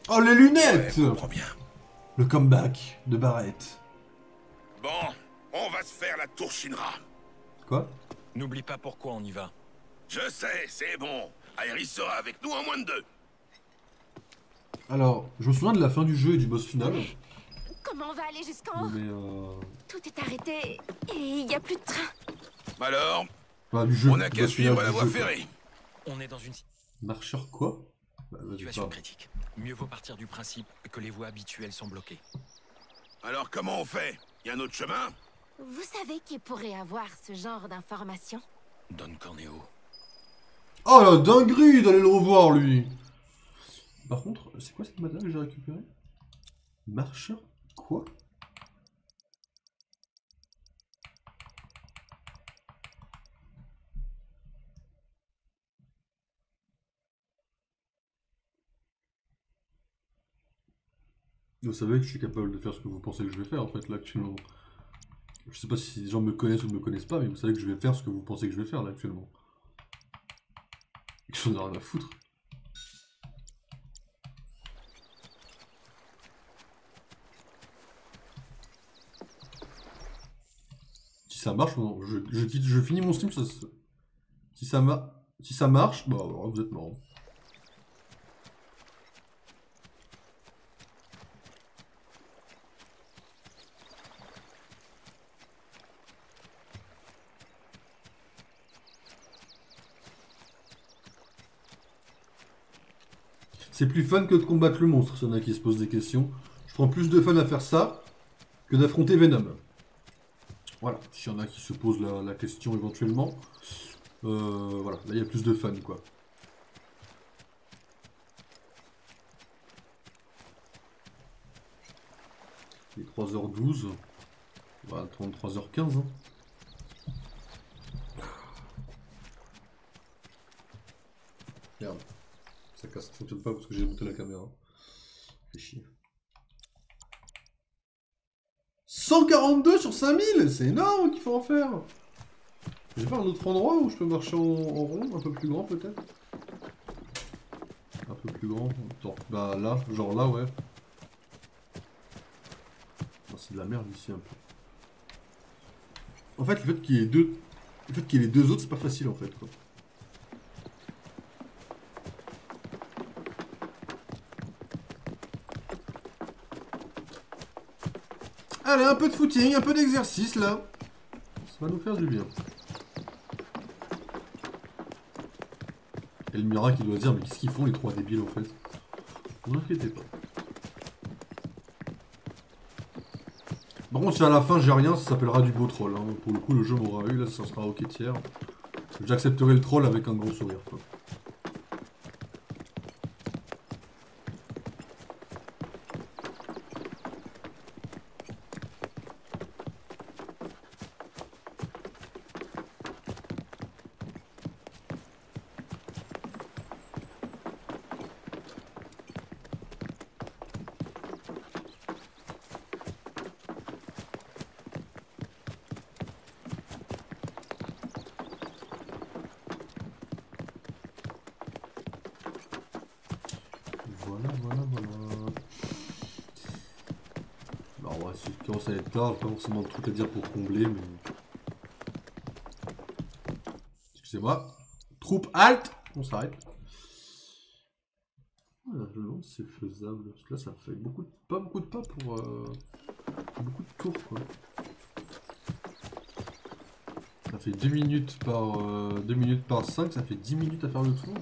Oh les lunettes! Ouais, comprends bien. Le comeback de Barrett. Bon, on va se faire la tour Shinra. Quoi? N'oublie pas pourquoi on y va. Je sais, c'est bon. Aerys sera avec nous en moins de 2. Alors, je me souviens de la fin du jeu et du boss final. Comment on va aller jusqu'en haut? Mais Tout est arrêté et il n'y a plus de train. Alors, enfin, du jeu, on n'a qu'à boss final suivre la du voie jeu, ferrée. On est dans une Marcheur quoi? Bah, vas-y, situation parle. critique. Mieux vaut partir du principe que les voies habituelles sont bloquées. Alors comment on fait? Y a un autre chemin? Vous savez qui pourrait avoir ce genre d'informations? Don Corneo. Oh la dinguerie d'aller le revoir lui! Par contre, c'est quoi cette matériel que j'ai récupéré? Marcheur quoi? Vous savez que je suis capable de faire ce que vous pensez que je vais faire en fait là actuellement. Je sais pas si les gens me connaissent ou ne me connaissent pas, mais vous savez que je vais faire ce que vous pensez que je vais faire là actuellement. Je n'en ai rien à foutre. Si ça marche, non, je finis mon stream, si ça marche, bah alors, vous êtes marrant. C'est plus fun que de combattre le monstre, s'il y en a qui se posent des questions. Je prends plus de fun à faire ça que d'affronter Venom. Voilà, s'il y en a qui se posent la question éventuellement. Voilà, là il y a plus de fun quoi. Il est 3h12. Voilà, 33h15. Hein. Merde. Ça fonctionne pas parce que j'ai monté la caméra. Fait chier. 142 sur 5000, c'est énorme qu'il faut en faire. J'ai pas un autre endroit où je peux marcher en rond, un peu plus grand peut-être. Un peu plus grand. Attends, bah là, genre là ouais. Oh, c'est de la merde ici un peu. En fait, le fait qu'il y ait les deux autres, c'est pas facile en fait quoi. Allez, un peu de footing, un peu d'exercice là. Ça va nous faire du bien. Et le Mira qui doit dire, mais qu'est-ce qu'ils font les trois débiles en fait? Ne vous inquiétez pas. Par contre, si à la fin j'ai rien, ça s'appellera du beau troll. Hein. Pour le coup, le jeu m'aura eu, là ça sera ok tiers. J'accepterai le troll avec un gros sourire. Quoi. Ça va être tard, pas forcément de trucs à dire pour combler, mais... Excusez-moi. Troupe, halte! On s'arrête. Voilà, je me demande si c'est faisable, parce que là ça fait pas beaucoup de pas pour... beaucoup de tours, quoi. Ça fait 2 minutes par 5, ça fait 10 minutes à faire le tour.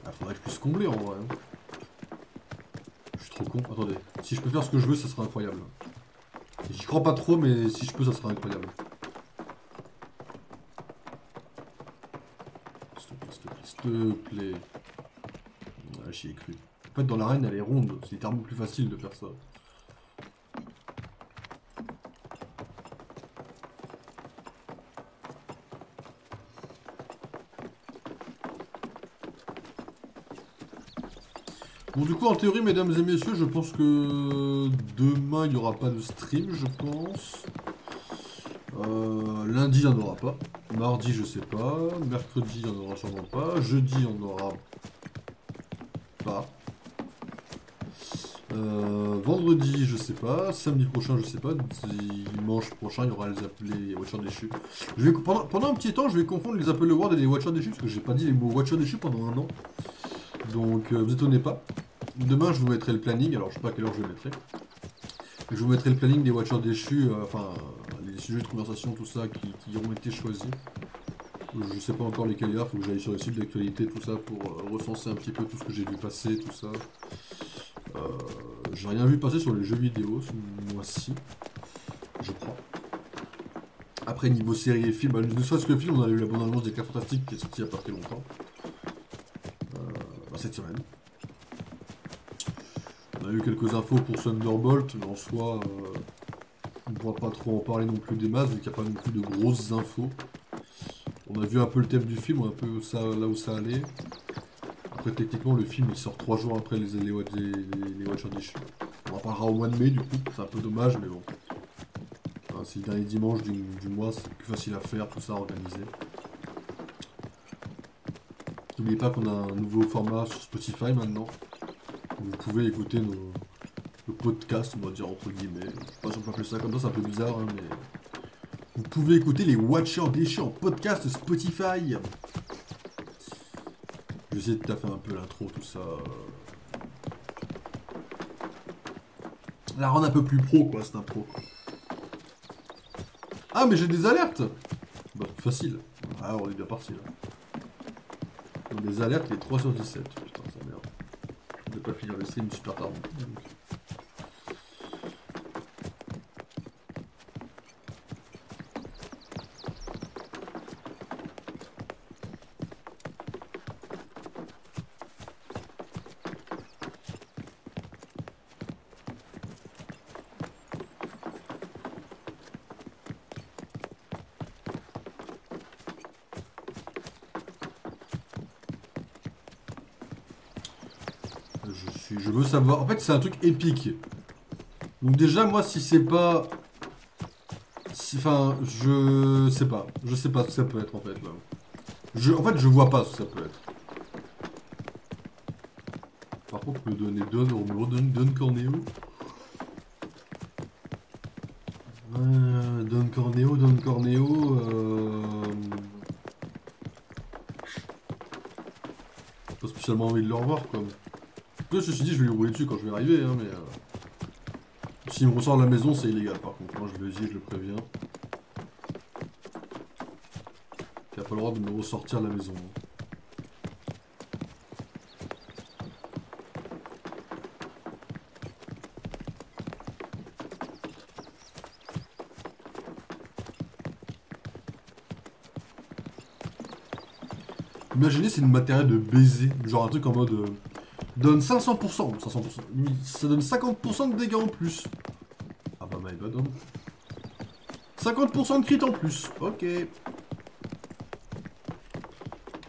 Ah, faudrait que je puisse combler en vrai. Hein. Je suis trop con. Attendez, si je peux faire ce que je veux, ça sera incroyable. J'y crois pas trop, mais si je peux, ça sera incroyable. S'il te plaît. Ah, j'y ai cru. En fait, dans l'arène, elle est ronde. C'est littéralement plus facile de faire ça. Bon, du coup, en théorie, mesdames et messieurs, je pense que demain, il n'y aura pas de stream, je pense. Lundi, il n'y en aura pas. Mardi, je sais pas. Mercredi, il n'y en aura sûrement pas. Jeudi, il n'y en aura pas. Vendredi, je sais pas. Samedi prochain, je sais pas. Dimanche prochain, il y aura les Watchers déchus. Pendant un petit temps, je vais confondre les Apple Awards et les Watchers déchus, parce que j'ai pas dit les mots Watchers déchus pendant un an. Donc, vous étonnez pas. Demain, je vous mettrai le planning, alors je sais pas à quelle heure je le mettrai. Je vous mettrai le planning des Watchers déchus, enfin, les sujets de conversation, tout ça, qui auront été choisis. Je sais pas encore lesquels il y a, faut que j'aille sur les sites d'actualité, tout ça, pour recenser un petit peu tout ce que j'ai vu passer, tout ça. J'ai rien vu passer sur les jeux vidéo ce mois-ci, je crois. Après, niveau série et film, ne serait-ce que le film, on a eu la bonne annonce des 4 Fantastiques qui est sortie il y a pas très longtemps. Cette semaine. On a eu quelques infos pour Thunderbolt, mais en soi, on ne pourra pas trop en parler non plus des masses, vu qu'il n'y a pas non plus de grosses infos. On a vu un peu le thème du film, un peu ça, là où ça allait. Après, techniquement, le film il sort 3 jours après les Watchers déchus. On en parlera au mois de mai du coup, c'est un peu dommage mais bon. Enfin, c'est le dernier dimanche du mois, c'est plus facile à faire, tout ça organisé. N'oubliez pas qu'on a un nouveau format sur Spotify maintenant. Vous pouvez écouter le podcast, on va dire entre guillemets. Je sais pas si on peut appeler ça comme ça, c'est un peu bizarre, hein, mais... Vous pouvez écouter les Watchers déchets en podcast Spotify. Je vais essayer de taffer un peu l'intro, tout ça. La rendre un peu plus pro, quoi, cette intro. Ah, mais j'ai des alertes. Bah, facile. Ah, on est bien parti, là. Donc, des alertes, les 3 sur 17. Putain, ça merde. Je vais pas finir le stream super tard. Je veux savoir... En fait, c'est un truc épique. Donc déjà, moi, si c'est pas... Enfin, je sais pas. Je sais pas ce que ça peut être, en fait, là. En fait, je vois pas ce que ça peut être. Par contre, me donner Don Corneo. Don Corneo... Pas spécialement envie de le revoir, quoi. Après, ceci dit, je vais lui rouler dessus quand je vais arriver, hein, mais... S'il me ressort de la maison, c'est illégal, par contre. Moi, je le dis, je le préviens. Il n'a pas le droit de me ressortir de la maison. Imaginez, c'est une matériel de baiser. Genre un truc en mode... donne 500%, 500%. Ça donne 50% de dégâts en plus. Ah bah my bad. 50% de crit en plus. Ok.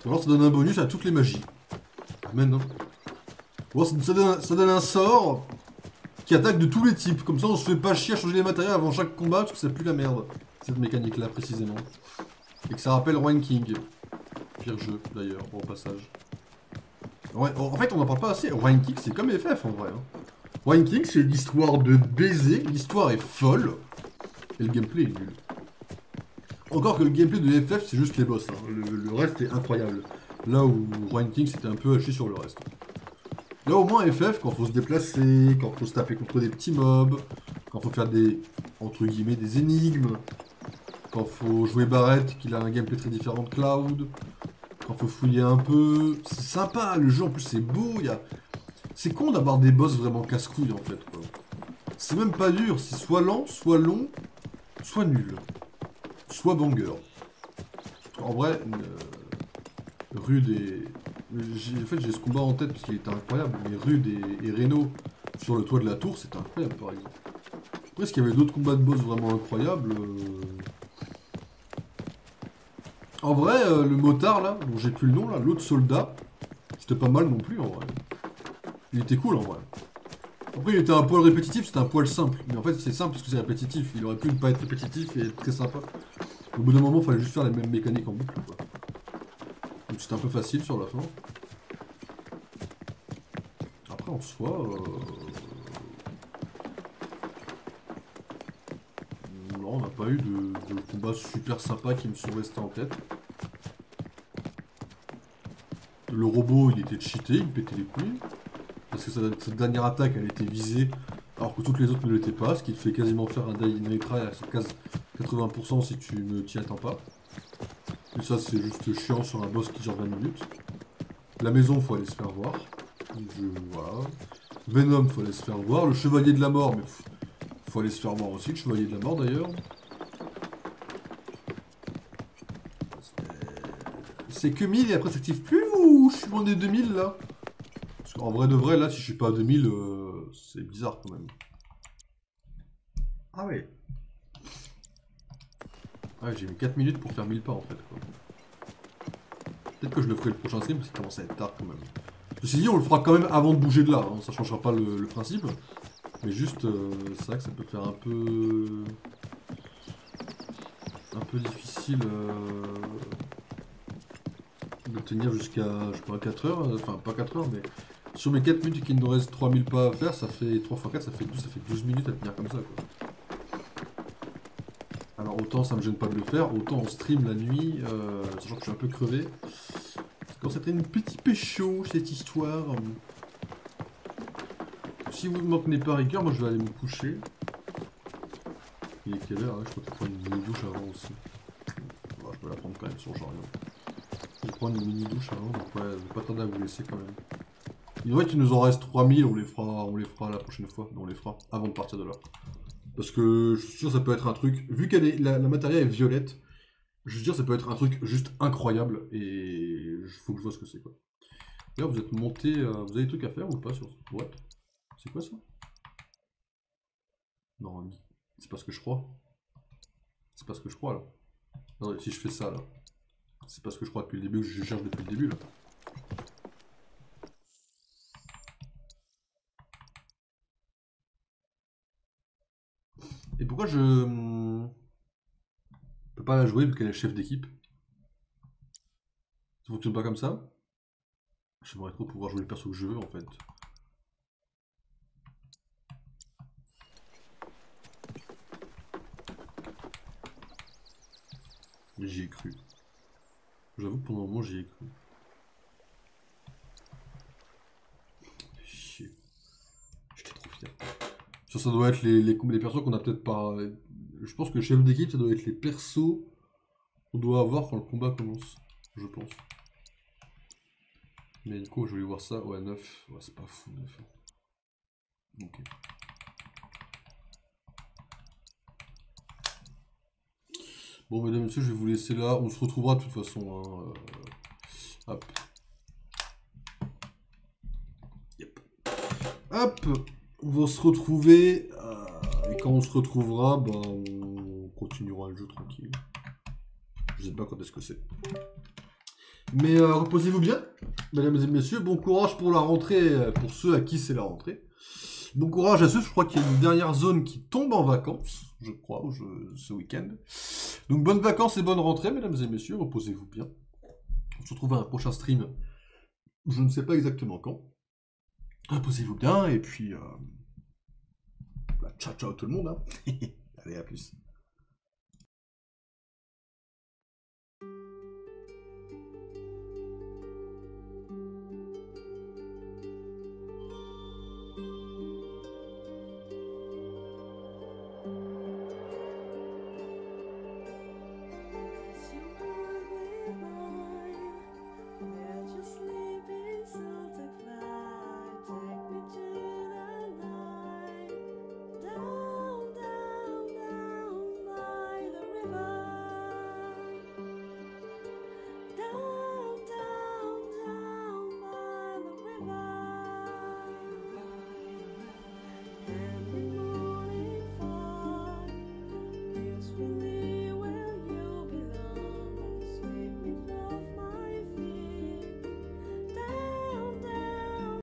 Alors ça donne un bonus à toutes les magies. Amen. Hein. Bon, ça donne un sort qui attaque de tous les types. Comme ça on se fait pas chier à changer les matériels avant chaque combat parce que ça pue la merde. Cette mécanique là précisément. Et que ça rappelle Ranking. Pire jeu d'ailleurs au passage. Ouais, en fait, on n'en parle pas assez. Ranking, c'est comme FF en vrai. Hein. Ranking, c'est l'histoire de baiser. L'histoire est folle. Et le gameplay est nul. Encore que le gameplay de FF, c'est juste les boss. Hein. Le reste est incroyable. Là où Ranking, c'était un peu haché sur le reste. Là, au moins, FF, quand faut se déplacer, quand faut se taper contre des petits mobs, quand faut faire des, entre guillemets, des énigmes, quand faut jouer Barrett, qu'il a un gameplay très différent de Cloud. Quand faut fouiller un peu, c'est sympa, le jeu en plus c'est beau, c'est con d'avoir des boss vraiment casse-couilles en fait quoi. C'est même pas dur, c'est soit lent, soit long, soit nul, soit banger. En vrai, Rude et... En fait j'ai ce combat en tête parce qu'il était incroyable, mais Rude et Reno sur le toit de la tour c'était incroyable par exemple. Après est-ce qu'il y avait d'autres combats de boss vraiment incroyables En vrai, le motard là, dont j'ai plus le nom là, l'autre soldat, c'était pas mal non plus en vrai. Il était cool en vrai. Après il était un poil répétitif, c'était un poil simple. Mais en fait c'est simple parce que c'est répétitif. Il aurait pu ne pas être répétitif et être très sympa. Au bout d'un moment, il fallait juste faire les mêmes mécaniques en boucle quoi. Donc c'était un peu facile sur la fin. Après en soi... Non, on n'a pas eu de combats super sympas qui me sont restés en tête. Le robot, il était cheaté, il me pétait les couilles. Parce que cette dernière attaque, elle était visée, alors que toutes les autres ne l'étaient pas, ce qui te fait quasiment faire un die in retry à 80% si tu ne t'y attends pas. Et ça, c'est juste chiant sur un boss qui dure 20 minutes. La maison, faut aller se faire voir. Voilà. Venom, faut aller se faire voir. Le chevalier de la mort, mais faut aller se faire voir aussi, le chevalier de la mort d'ailleurs. C'est que 1000 et après ça s'active plus ou je suis loin des 2000 là? Parce qu'en vrai de vrai, là, si je suis pas à 2000, c'est bizarre quand même. Ah ouais. Ouais, j'ai mis 4 minutes pour faire 1000 pas en fait. Peut-être que je le ferai le prochain stream parce qu'il commence à être tard quand même. Ceci dit, on le fera quand même avant de bouger de là, hein. Ça changera pas le principe. Mais juste, c'est vrai que ça peut faire un peu difficile de tenir jusqu'à, je sais pas, 4 heures, enfin pas 4 heures, mais sur mes 4 minutes qu'il nous reste 3000 pas à faire, ça fait 3 x 4, ça fait 12 minutes à tenir comme ça, quoi. Alors autant ça me gêne pas de le faire, autant on stream la nuit, sachant que je suis un peu crevé. Quand c'était une petite pécho cette histoire. Si vous ne m'en tenez pas rigueur, moi je vais aller me coucher. Il est quelle heure hein? Je crois que je prends une mini douche avant aussi. Bon, je peux la prendre quand même sur genre rien. Je vais prendre une mini douche avant, donc ouais, je vais pas tarder à vous laisser quand même. Il vrai qu'il nous en reste 3000, on les fera la prochaine fois, mais on les fera avant de partir de là. Parce que je suis sûr que ça peut être un truc, vu qu'elle est, la matérielle est violette, je suis sûr que ça peut être un truc juste incroyable, et il faut que je vois ce que c'est quoi. D'ailleurs vous êtes monté, vous avez des trucs à faire ou pas sur cette boîte? C'est quoi ça? Non, c'est pas ce que je crois. C'est pas ce que je crois là. Non, si je fais ça là, c'est pas ce que je crois depuis le début, que je cherche depuis le début là. Et pourquoi je peux pas la jouer vu qu'elle est chef d'équipe? Ça fonctionne pas comme ça? J'aimerais trop pouvoir jouer le perso que je veux en fait. J'y ai cru. J'avoue que pendant un moment j'y ai cru. Chier. J'étais trop fier. Ça doit être les persos qu'on a peut-être pas... Je pense que chef d'équipe, ça doit être les persos qu'on doit avoir quand le combat commence. Je pense. Mais du coup, je voulais voir ça. Ouais, 9. Ouais, c'est pas fou, 9. Ok. Bon, mesdames et messieurs, je vais vous laisser là. On se retrouvera de toute façon. Hein. Hop. Yep. Hop. On va se retrouver. Et quand on se retrouvera, bah, on continuera le jeu tranquille. Je sais pas quand est-ce que c'est. Mais reposez-vous bien, mesdames et messieurs. Bon courage pour la rentrée, pour ceux à qui c'est la rentrée. Bon courage à ceux, je crois qu'il y a une dernière zone qui tombe en vacances, je crois, ce week-end. Donc bonnes vacances et bonne rentrée, mesdames et messieurs, reposez-vous bien. On se retrouve à un prochain stream, je ne sais pas exactement quand. Reposez-vous bien, et puis... bah, ciao ciao tout le monde, hein. Allez, à plus.